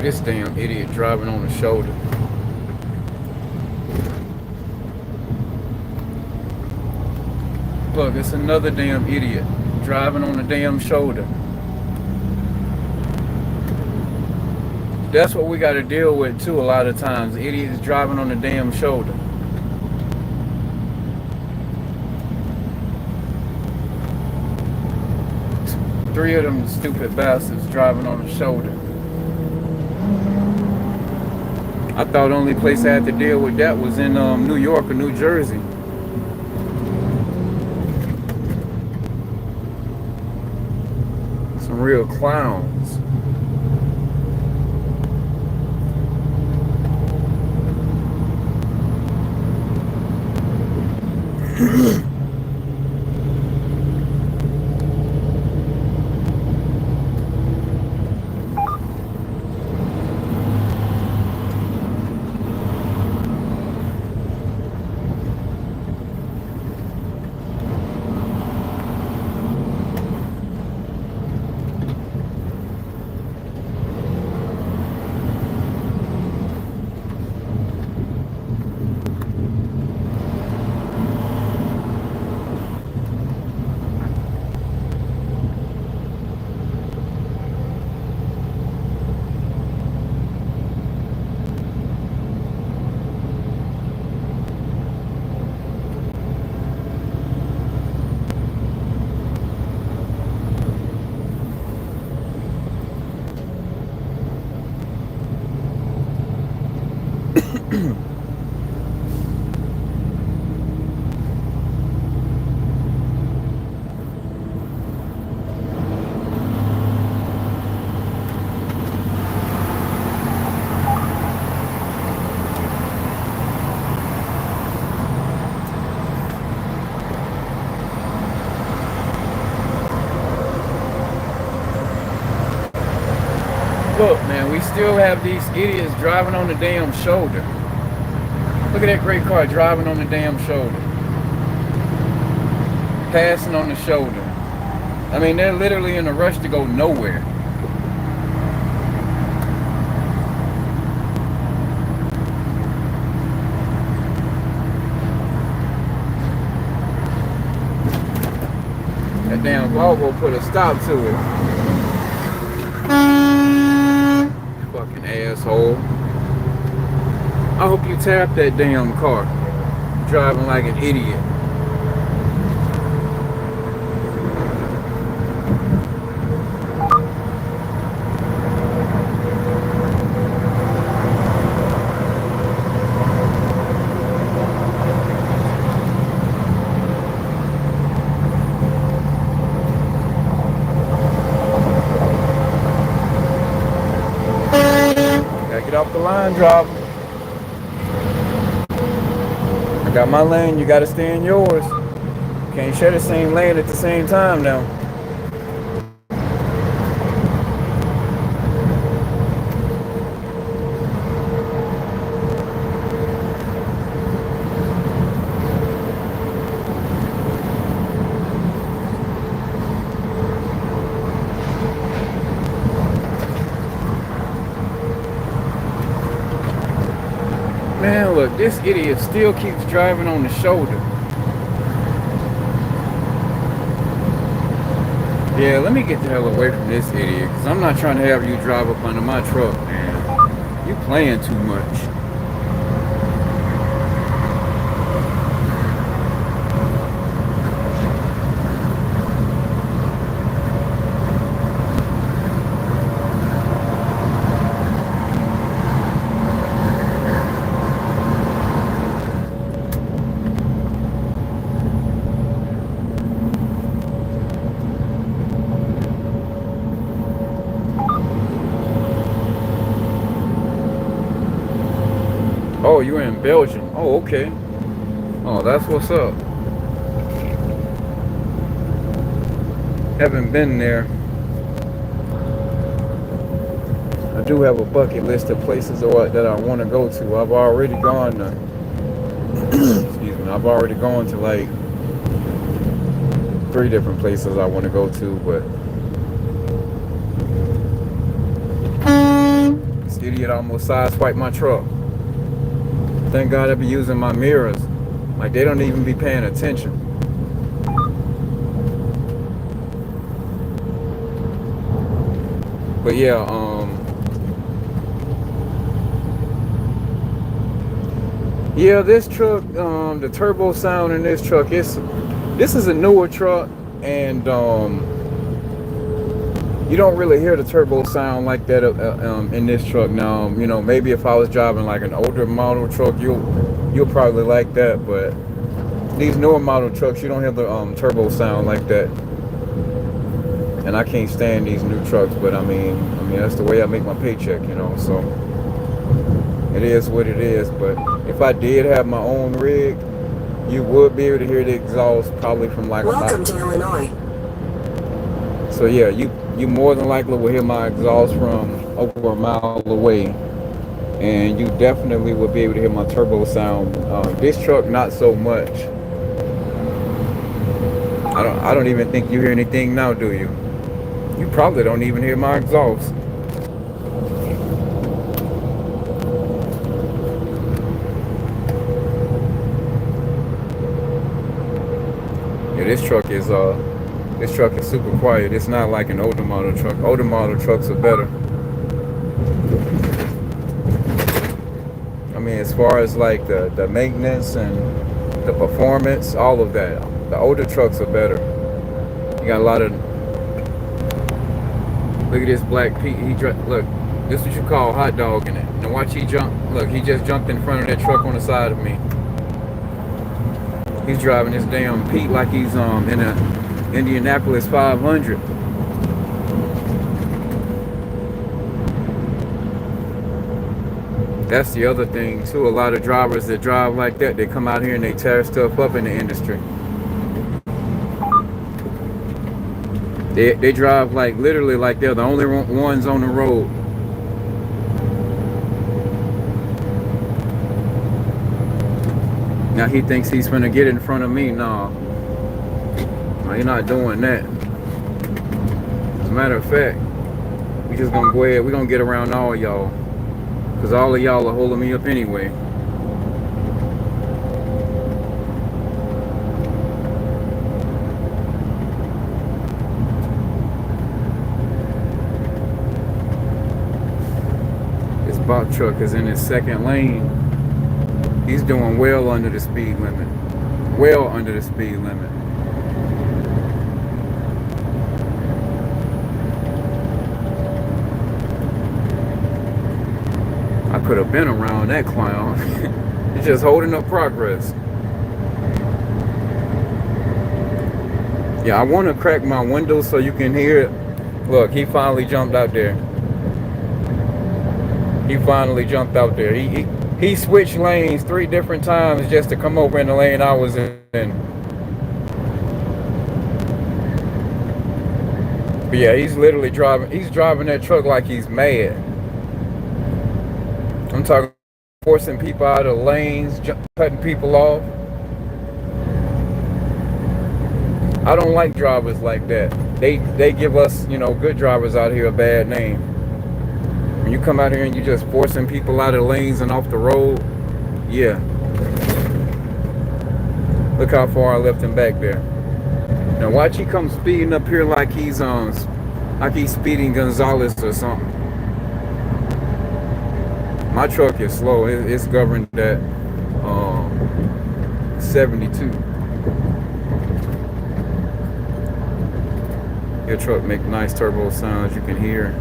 at this damn idiot driving on the shoulder. Look, it's another damn idiot driving on the damn shoulder. That's what we got to deal with too a lot of times. Idiots driving on the damn shoulder. Three of them stupid bastards driving on the shoulder. I thought the only place I had to deal with that was in New York or New Jersey. Some real clowns. Look, man, we still have these idiots driving on the damn shoulder. Look at that great car driving on the damn shoulder. Passing on the shoulder. I mean, they're literally in a rush to go nowhere. That damn Volvo put a stop to it. Fucking asshole. I hope you tap that damn car. Driving like an idiot. Get off the line, driver. I got my lane, you gotta stay in yours. Can't share the same lane at the same time now. Man, look, this idiot still keeps driving on the shoulder. Yeah, let me get the hell away from this idiot, because I'm not trying to have you drive up under my truck, man. You playing too much. Oh, you're in Belgium. Oh, okay. Oh, that's what's up. Haven't been there. I do have a bucket list of places that I want to go to. I've already gone to, excuse me, I've already gone to like 3 different places I want to go to, but Idiot almost sideswiped my truck. Thank God I be using my mirrors. Like, they don't even be paying attention. But yeah, yeah, this truck, the turbo sound in this truck, this is a newer truck, and you don't really hear the turbo sound like that in this truck. Now, you know, maybe if I was driving like an older model truck, you'll probably like that, but these newer model trucks, you don't hear the turbo sound like that. And I can't stand these new trucks, but I mean that's the way I make my paycheck, you know. So it is what it is. But if I did have my own rig, you would be able to hear the exhaust probably from like Welcome to Illinois. So yeah, you more than likely will hear my exhaust from over a mile away, and you definitely will be able to hear my turbo sound. This truck, not so much. I don't even think you hear anything now, do you? You probably don't even hear my exhaust. Yeah, this truck is super quiet. It's not like an older model truck. Older model trucks are better. I mean, as far as like the maintenance and the performance, all of that, the older trucks are better. You got a lot of. Look at this black Pete. Look, this is what you call hot dog in it. Now watch he jump. Look, he just jumped in front of that truck on the side of me. He's driving this damn Pete like he's in a Indianapolis 500. That's the other thing too. A lot of drivers that drive like that, they come out here and they tear stuff up in the industry. They drive like literally like they're the only ones on the road. Now he thinks he's gonna get in front of me. No, you're not doing that. As a matter of fact, we just gonna go ahead. We're gonna get around all y'all, cause all of y'all are holding me up anyway. This box truck is in his second lane. He's doing well under the speed limit. Well under the speed limit. I could have been around that clown. He's just holding up progress. Yeah, I want to crack my window so you can hear it. Look, he finally jumped out there. He finally jumped out there. He switched lanes 3 different times just to come over in the lane I was in. But yeah, he's literally driving that truck like he's mad. I'm talking forcing people out of lanes, cutting people off. I don't like drivers like that. They give us, you know, good drivers out here a bad name. When you come out here and you just forcing people out of lanes and off the road, yeah. Look how far I left him back there. Now watch he come speeding up here like he's speeding Gonzalez or something. My truck is slow. It's governed at 72. Your truck make nice turbo sounds. You can hear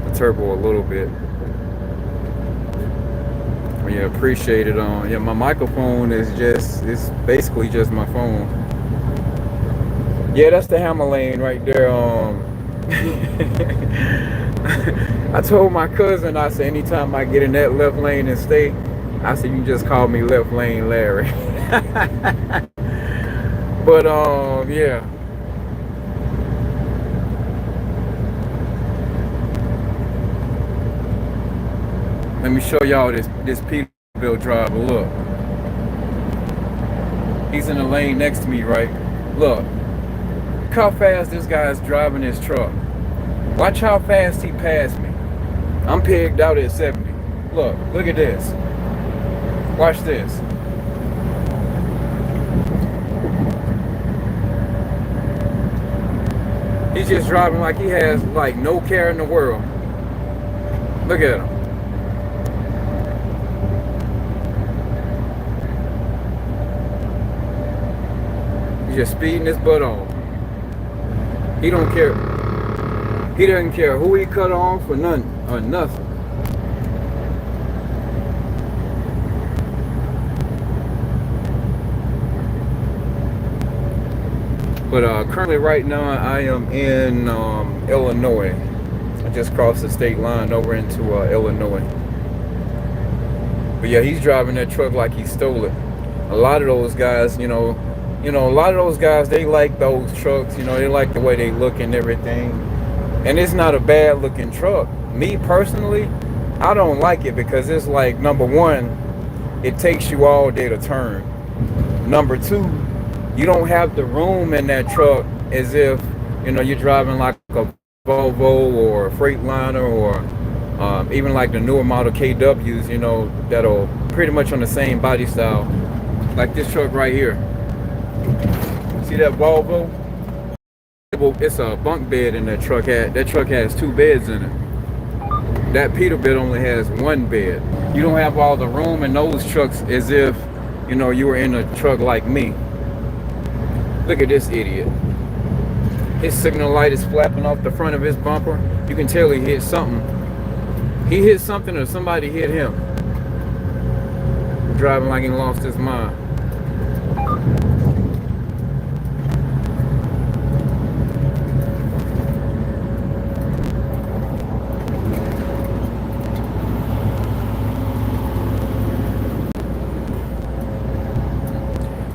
the turbo a little bit. Yeah, appreciate it. Yeah, my microphone it's basically just my phone. Yeah, that's the hammer lane right there. I told my cousin, I said, anytime I get in that left lane and stay, I said, you just call me Left Lane Larry. But yeah. Let me show y'all this Peterbilt driver. Look, he's in the lane next to me, right? Look how fast this guy's driving his truck. Watch how fast he passed me. I'm pegged out at 70. Look at this. Watch this. He's just driving like he has like no care in the world. Look at him. He's just speeding his butt on. He don't care. He doesn't care who he cut off or nothing. But currently right now I am in Illinois. I just crossed the state line over into Illinois. But yeah, he's driving that truck like he stole it. A lot of those guys, a lot of those guys, they like those trucks, they like the way they look and everything. And it's not a bad looking truck. Me personally, I don't like it because it's like, number one, it takes you all day to turn. Number two, you don't have the room in that truck as if, you're driving like a Volvo or a Freightliner or even like the newer model KWs, that'll pretty much on the same body style. Like this truck right here. See that Volvo? It's a bunk bed in that truck. That truck has 2 beds in it. That Peterbilt only has 1 bed. You don't have all the room in those trucks as if, you were in a truck like me. Look at this idiot. His signal light is flapping off the front of his bumper. You can tell he hit something. He hit something or somebody hit him. Driving like he lost his mind.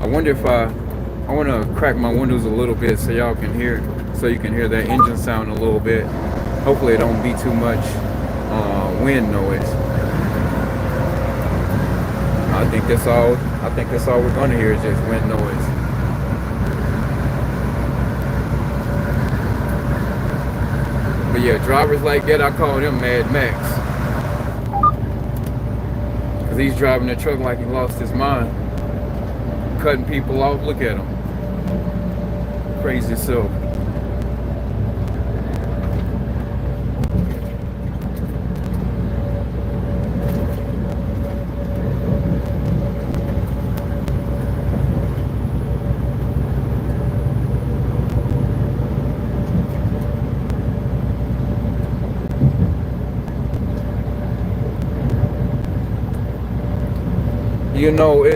I wonder if I want to crack my windows a little bit so y'all can hear, so you can hear that engine sound a little bit. Hopefully it don't be too much wind noise. I think that's all we're gonna hear is just wind noise. But yeah, drivers like that, I call them Mad Max. Cause he's driving the truck like he lost his mind. Cutting people off, look at him. Crazy self.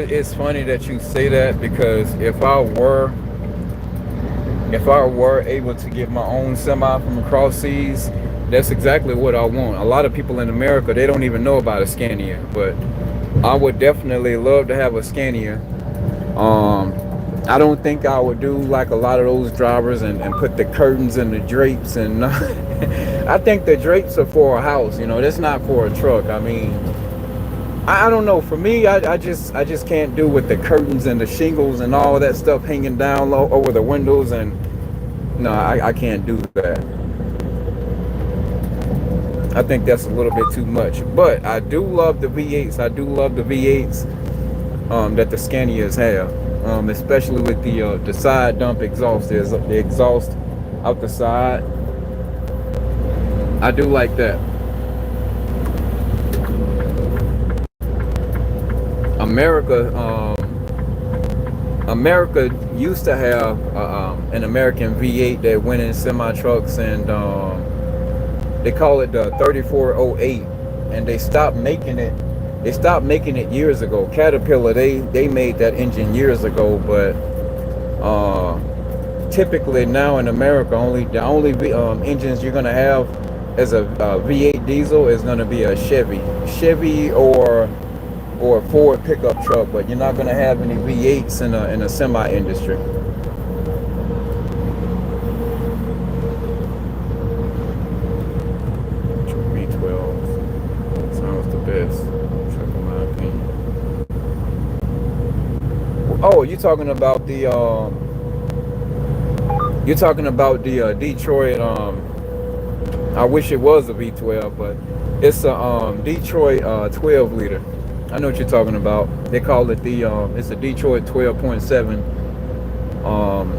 It's funny that you say that because if I were able to get my own semi from across seas, that's exactly what I want. A lot of people in America, they don't even know about a Scania, but I would definitely love to have a Scania. I don't think I would do like a lot of those drivers and put the curtains and the drapes and I think the drapes are for a house, that's not for a truck. I mean, I don't know. For me, I just can't do with the curtains and the shingles and all that stuff hanging down low over the windows, and no, I can't do that. I think that's a little bit too much. But I do love the V8s. I do love the V8s that the Scanias have, especially with the side dump exhaust. There's the exhaust out the side. I do like that. America used to have an American V8 that went in semi trucks, and they call it the 3408, and they stopped making it. They stopped making it years ago. Caterpillar, they made that engine years ago, but typically now in America, the only engines you're gonna have as a V8 diesel is gonna be a Chevy or a Ford pickup truck, but you're not going to have any V8s in a semi industry. V12 sounds the best, in my opinion. Oh, you're talking about the Detroit. I wish it was a V12, but it's a Detroit 12 liter. I know what you're talking about. They call it it's a Detroit 12.7. Um,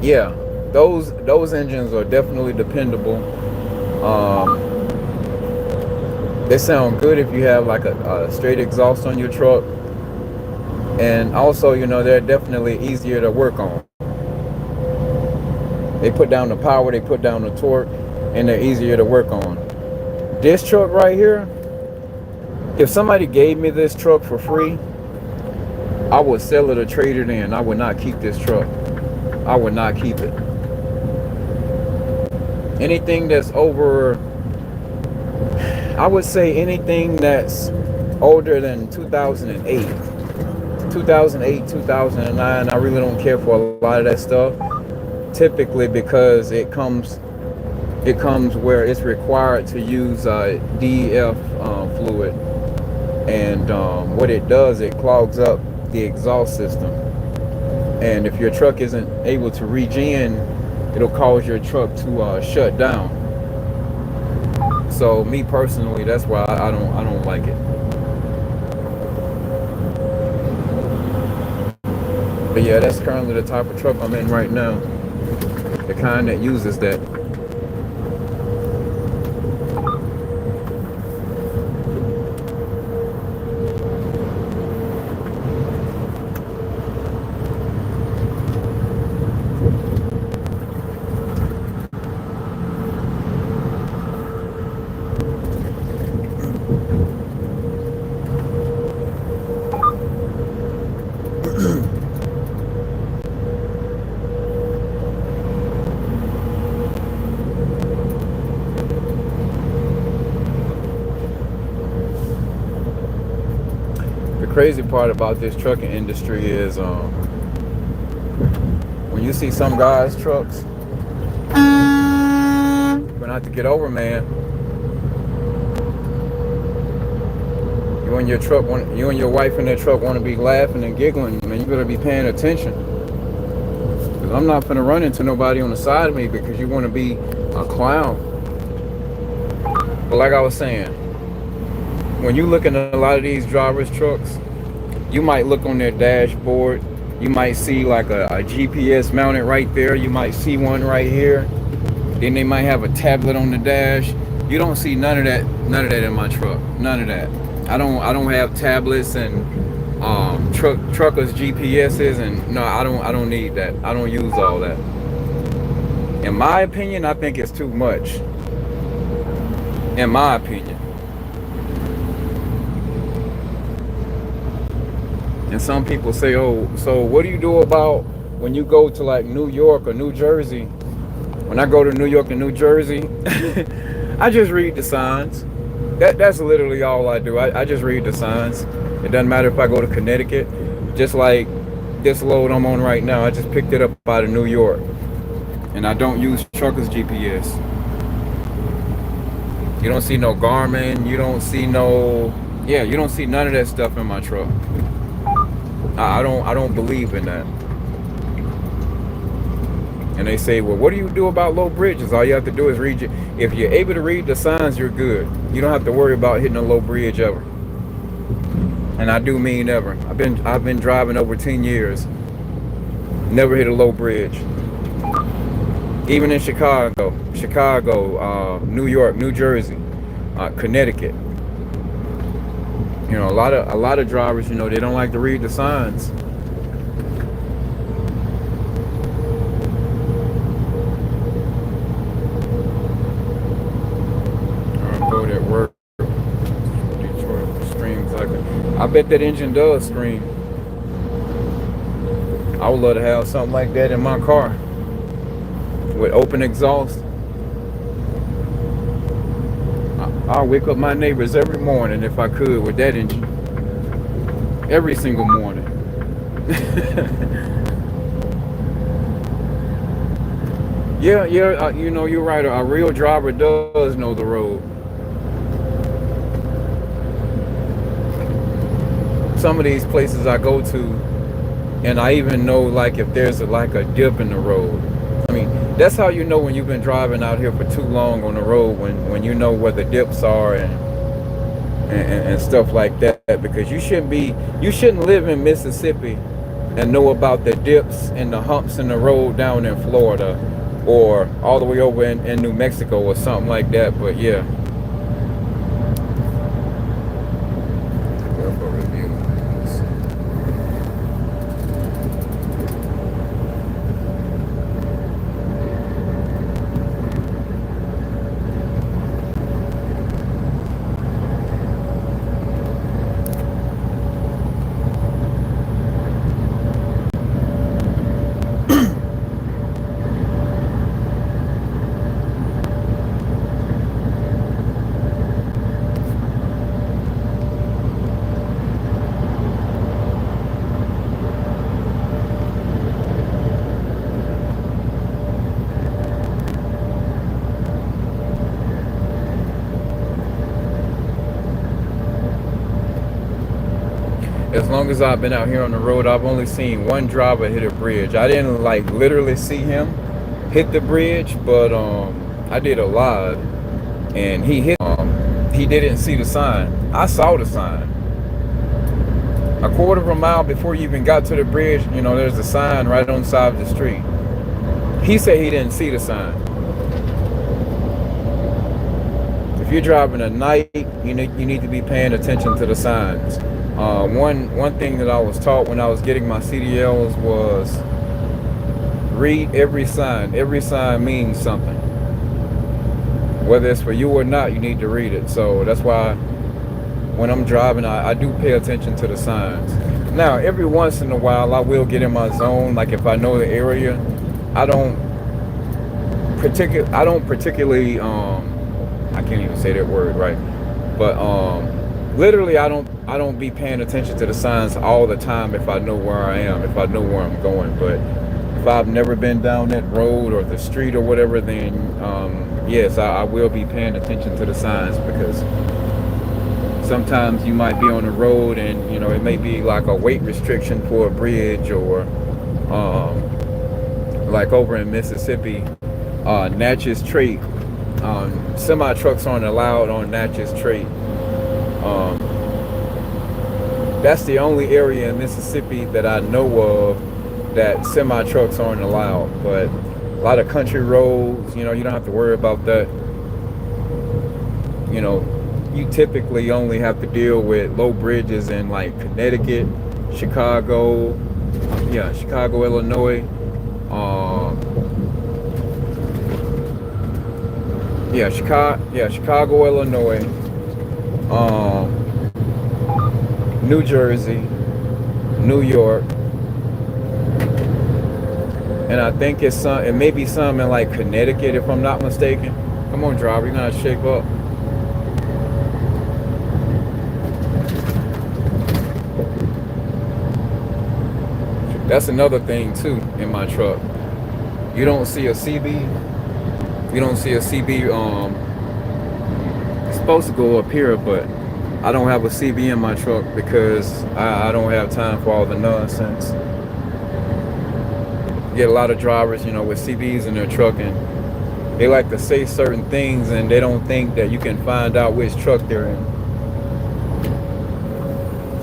yeah, those engines are definitely dependable. Um, they sound good if you have like a straight exhaust on your truck, and also they're definitely easier to work on. They put down the power, they put down the torque, and they're easier to work on. This truck right here, if somebody gave me this truck for free, I would sell it or trade it in. I would not keep this truck. I would not keep it. Anything that's over, I would say anything that's older than 2008, 2009, I really don't care for a lot of that stuff. Typically because it comes where it's required to use DEF fluid, and what it does, it clogs up the exhaust system, and if your truck isn't able to regen, it'll cause your truck to shut down. So me personally, that's why I don't like it. But yeah, that's currently the type of truck I'm in right now, the kind that uses that. The crazy part about this trucking industry is when you see some guys' trucks, you're gonna have to get over, man. You and your wife in that truck want to be laughing and giggling, man. You better be paying attention. Because I'm not gonna run into nobody on the side of me because you want to be a clown. But like I was saying, when you look at a lot of these drivers' trucks, you might look on their dashboard. You might see like a GPS mounted right there. You might see one right here. Then they might have a tablet on the dash. You don't see none of that in my truck. None of that. I don't have tablets and truckers GPSs, and no, I don't need that. I don't use all that. In my opinion, I think it's too much. In my opinion. And some people say, oh, so what do you do about when you go to like New York or New Jersey? When I go to New York and New Jersey, I just read the signs. That's literally all I do. I just read the signs. It doesn't matter if I go to Connecticut. Just like this load I'm on right now, I just picked it up out of New York. And I don't use truckers GPS. You don't see no Garmin. You don't see you don't see none of that stuff in my truck. I don't believe in that. And they say, well, what do you do about low bridges? All you have to do is read it. If you're able to read the signs, you're good. You don't have to worry about hitting a low bridge ever. And I do mean ever. I've been driving over 10 years. Never hit a low bridge. Even in Chicago, New York, New Jersey, Connecticut. You know, a lot of drivers, they don't like to read the signs. Boat at work. Detroit screams like I bet that engine does scream. I would love to have something like that in my car with open exhaust. I'll wake up my neighbors every morning if I could with that engine. Every single morning. Yeah, you're right. A real driver does know the road. Some of these places I go to, and I even know like if there's a dip in the road. I mean, That's how you know when you've been driving out here for too long on the road, when you know where the dips are and stuff like that, because you shouldn't live in Mississippi and know about the dips and the humps in the road down in Florida or all the way over in New Mexico or something like that. But yeah. As long as I've been out here on the road, I've only seen one driver hit a bridge. I didn't like literally see him hit the bridge, but I did a live and he didn't see the sign. I saw the sign. A quarter of a mile before you even got to the bridge, there's a sign right on the side of the street. He said he didn't see the sign. If you're driving at night, you need to be paying attention to the signs. One thing that I was taught when I was getting my CDLs was read every sign. Every sign means something. Whether it's for you or not, you need to read it. So that's why when I'm driving, I do pay attention to the signs. Now, every once in a while, I will get in my zone. Like if I know the area, I don't particularly, I can't even say that word right, but literally I don't be paying attention to the signs all the time if I know where I am, if I know where I'm going. But if I've never been down that road or the street or whatever, then yes, I will be paying attention to the signs, because sometimes you might be on the road and it may be like a weight restriction for a bridge, or like over in Mississippi, Natchez Strait, semi trucks aren't allowed on Natchez Strait. That's the only area in Mississippi that I know of that semi trucks aren't allowed. But a lot of country roads, you don't have to worry about that. You typically only have to deal with low bridges in like Connecticut, Chicago, Illinois, Chicago, Illinois, New Jersey, New York, and I think it may be some in like Connecticut, if I'm not mistaken. Come on, driver, you're gonna shape up. That's another thing too in my truck. You don't see a CB. You don't see a CB. It's supposed to go up here, but I don't have a CB in my truck because I don't have time for all the nonsense. You get a lot of drivers, with CBs in their truck, and they like to say certain things, and they don't think that you can find out which truck they're in.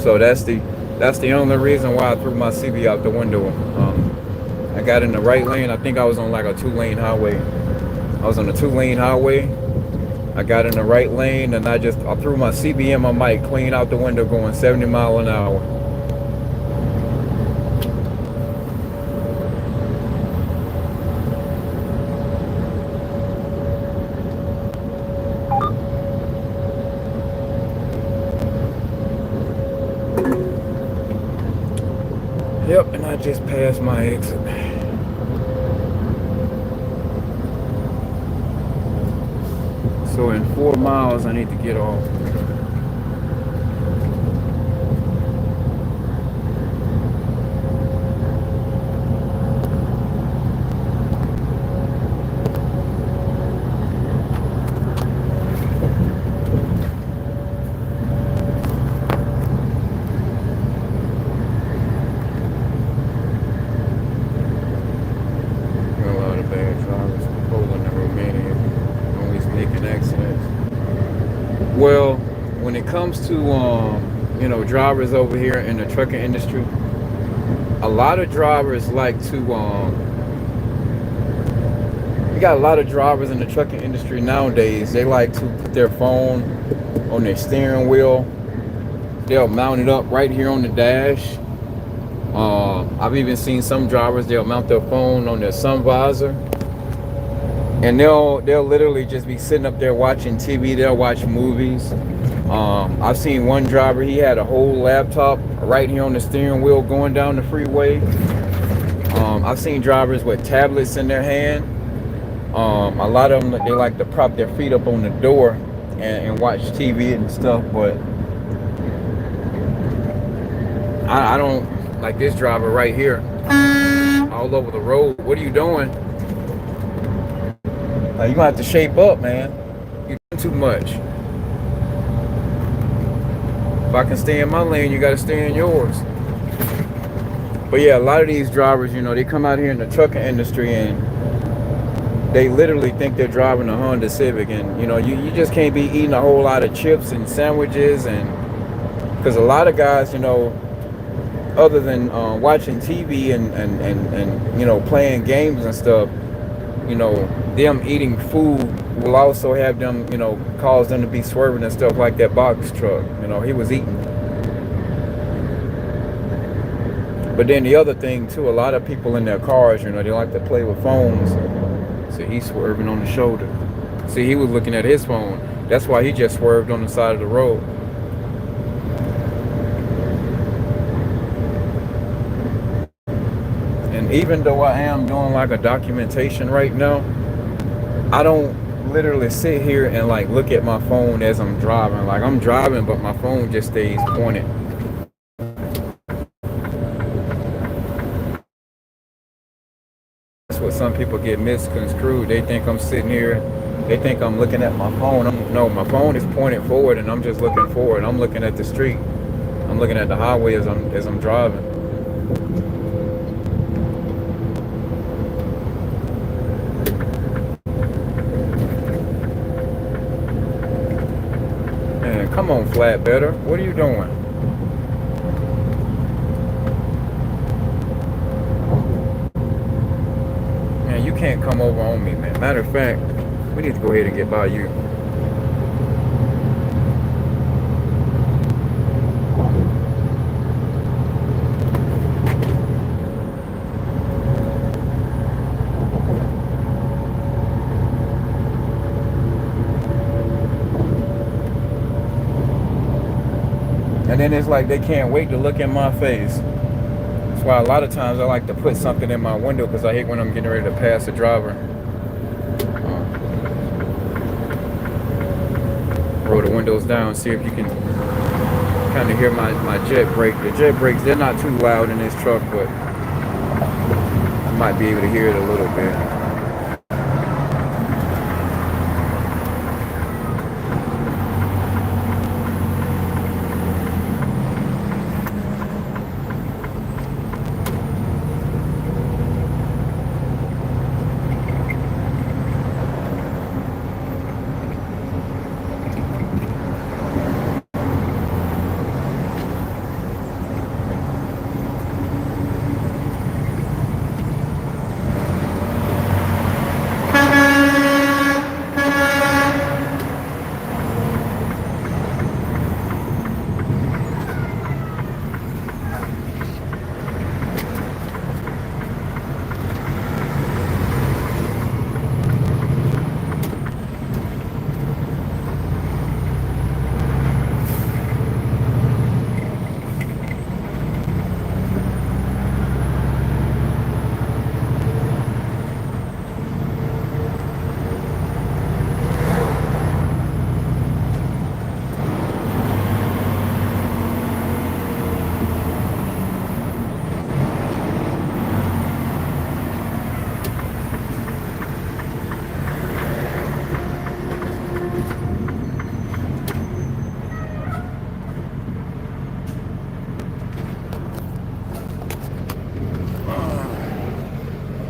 So that's the only reason why I threw my CB out the window. I got in the right lane. I think I was on like a 2-lane highway. I was on a 2-lane highway. I got in the right lane, and I threw my CB and my mic clean out the window going 70 miles an hour. Yep, and I just passed my exit. So in 4 miles, I need to get off. A lot of bad drivers. Well, when it comes to drivers over here in the trucking industry, a lot of drivers like to you got a lot of drivers in the trucking industry nowadays. They like to put their phone on their steering wheel. They'll mount it up right here on the dash. I've even seen some drivers, they'll mount their phone on their sun visor, and they'll literally just be sitting up there watching TV. They'll watch movies. I've seen one driver, he had a whole laptop right here on the steering wheel going down the freeway. I've seen drivers with tablets in their hand. A lot of them, they like to prop their feet up on the door and watch TV and stuff, but I don't like this driver right here all over the road. What are you doing? Like, you're gonna have to shape up, man. You're doing too much. If I can stay in my lane, you gotta stay in yours. But yeah, a lot of these drivers, they come out here in the trucking industry and they literally think they're driving a Honda Civic, and you just can't be eating a whole lot of chips and sandwiches, and because a lot of guys, other than watching TV and playing games and stuff, them eating food will also have them, cause them to be swerving and stuff like that box truck. He was eating. But then the other thing too, a lot of people in their cars, they like to play with phones. So he's swerving on the shoulder. See, he was looking at his phone. That's why he just swerved on the side of the road. And even though I am doing like a documentation right now, I don't literally sit here and like look at my phone as I'm driving. Like, I'm driving, but my phone just stays pointed. That's what some people get misconstrued. They think I'm sitting here, they think I'm looking at my phone. No, my phone is pointed forward and I'm just looking forward. I'm looking at the street. I'm looking at the highway as I'm driving. Man, come on, flatbedder. What are you doing? Man, you can't come over on me, man. Matter of fact, we need to go ahead and get by you. And then it's like they can't wait to look in my face. That's why a lot of times I like to put something in my window, because I hate when I'm getting ready to pass a driver. Roll the windows down, see if you can kind of hear my jet brake. The jet brakes, they're not too loud in this truck, but I might be able to hear it a little bit.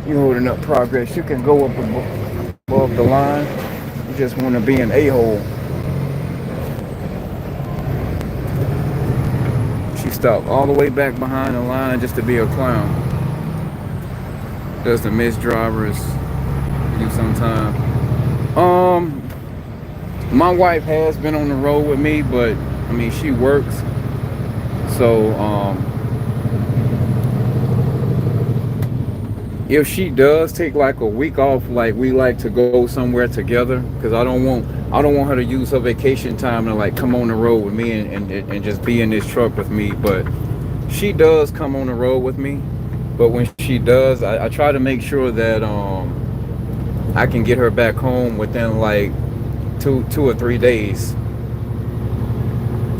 You're holding up progress. You can go up above the line. You just want to be an a-hole. stop all the way back behind the line just to be a clown. Does the miss drivers do sometime? My wife has been on the road with me, but I mean she works, so if she does take like a week off, like we like to go somewhere together, because I don't want her to use her vacation time to like come on the road with me and just be in this truck with me. But she does come on the road with me. But when she does, I try to make sure that I can get her back home within like two or 3 days.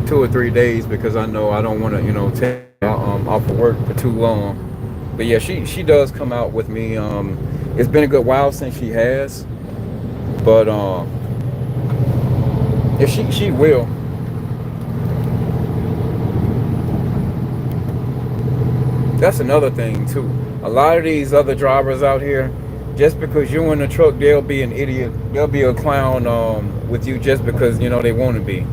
2 or 3 days, because I know I don't want to, take off of work for too long. But yeah, she does come out with me. It's been a good while since she has, but if she will. That's another thing too. A lot of these other drivers out here, just because you're in the truck, they'll be an idiot. They'll be a clown with you just because they want to be.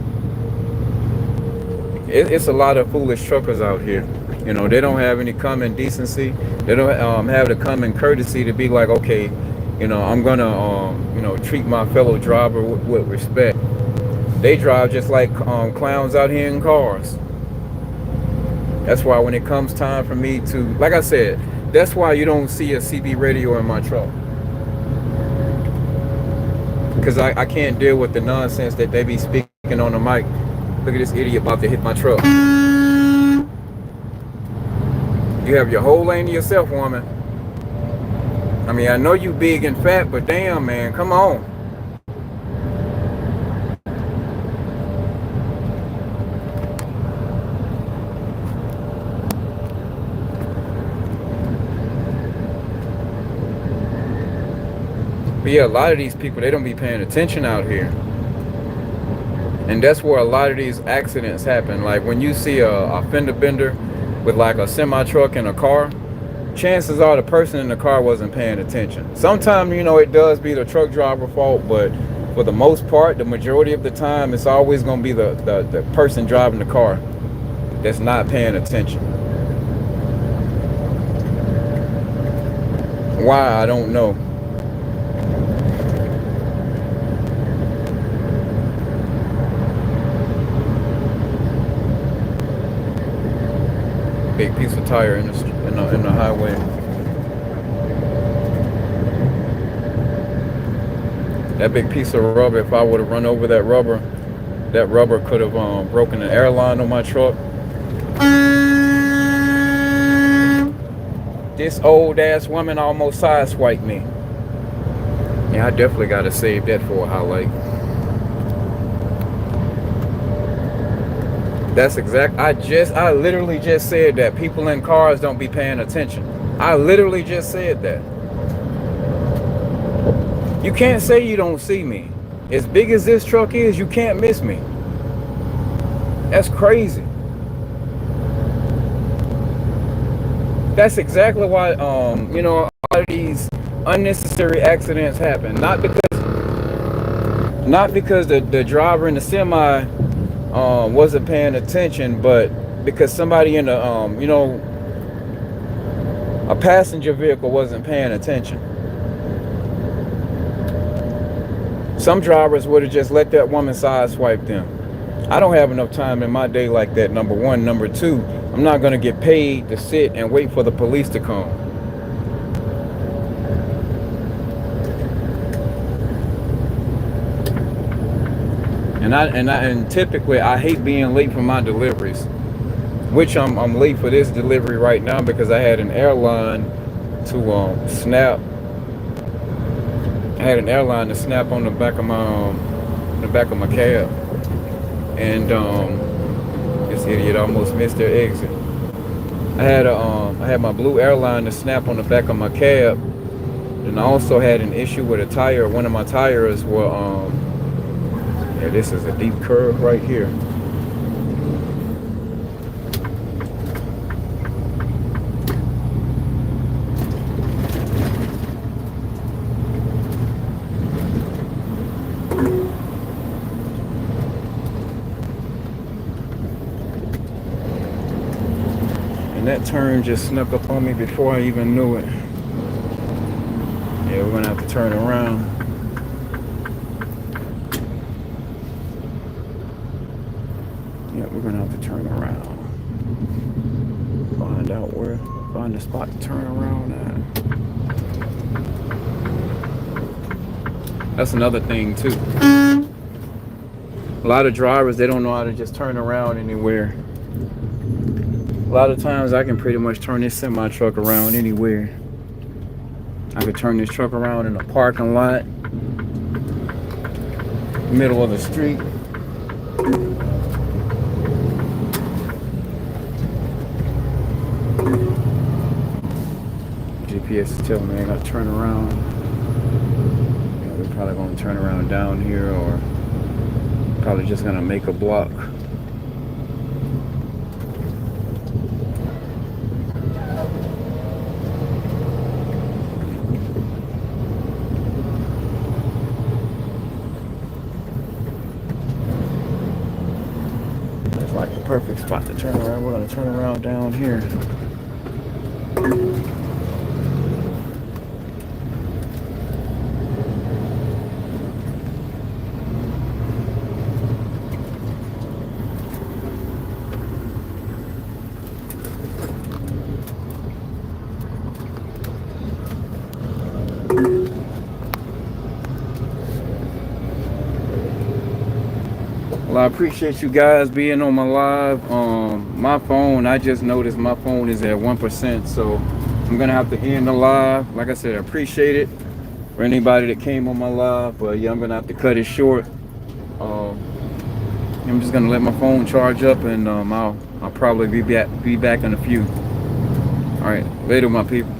It's a lot of foolish truckers out here. They don't have any common decency. They don't have the common courtesy to be like, okay, I'm gonna treat my fellow driver with respect. They drive just like clowns out here in cars. That's why when it comes time for me to, like I said, that's why you don't see a CB radio in my truck. Because I can't deal with the nonsense that they be speaking on the mic. Look at this idiot about to hit my truck. You have your whole lane to yourself, woman. I mean, I know you big and fat, but damn, man, come on. But yeah, a lot of these people, they don't be paying attention out here. And that's where a lot of these accidents happen. Like when you see a fender bender with like a semi-truck and a car, chances are the person in the car wasn't paying attention. Sometimes, it does be the truck driver's fault, but for the most part, the majority of the time, it's always going to be the person driving the car that's not paying attention. Why, I don't know. Big piece of tire in the highway. That big piece of rubber, if I would have run over that rubber could have broken the airline on my truck. This old ass woman almost sideswiped me. Yeah, I definitely gotta save that for a highlight. That's exact. I literally just said that people in cars don't be paying attention. I literally just said that. You can't say you don't see me. As big as this truck is, you can't miss me. That's crazy. That's exactly why a lot of these unnecessary accidents happen. Not because the driver in the semi wasn't paying attention, but because somebody in a a passenger vehicle wasn't paying attention. Some drivers would have just let that woman sideswipe them. I don't have enough time in my day like that, number one. Number two, I'm not going to get paid to sit and wait for the police to come. And typically I hate being late for my deliveries, which I'm late for this delivery right now because I had an airline to snap. I had an airline to snap on the back of my cab, and this idiot almost missed their exit. I had my blue airline to snap on the back of my cab, and I also had an issue with a tire. One of my tires were yeah, this is a deep curve right here. that turn just snuck up on me before I even knew it. Yeah, we're gonna have to turn around. Yeah, we're gonna have to turn around. Find a spot to turn around at. That's another thing too. A lot of drivers, they don't know how to just turn around anywhere. A lot of times I can pretty much turn this semi truck around anywhere. I could turn this truck around in a parking lot, middle of the street. GPS is telling me I gotta turn around. Yeah, we're probably gonna turn around down here, or probably just gonna make a block. That's like the perfect spot to turn around. We're gonna turn around down here. Well, I appreciate you guys being on my live. My phone, I just noticed my phone is at 1%, so I'm gonna have to end the live. Like I said, I appreciate it for anybody that came on my live, but yeah, I'm gonna have to cut it short. I'm just gonna let my phone charge up, and I'll probably be back in a few. All right, later, my people.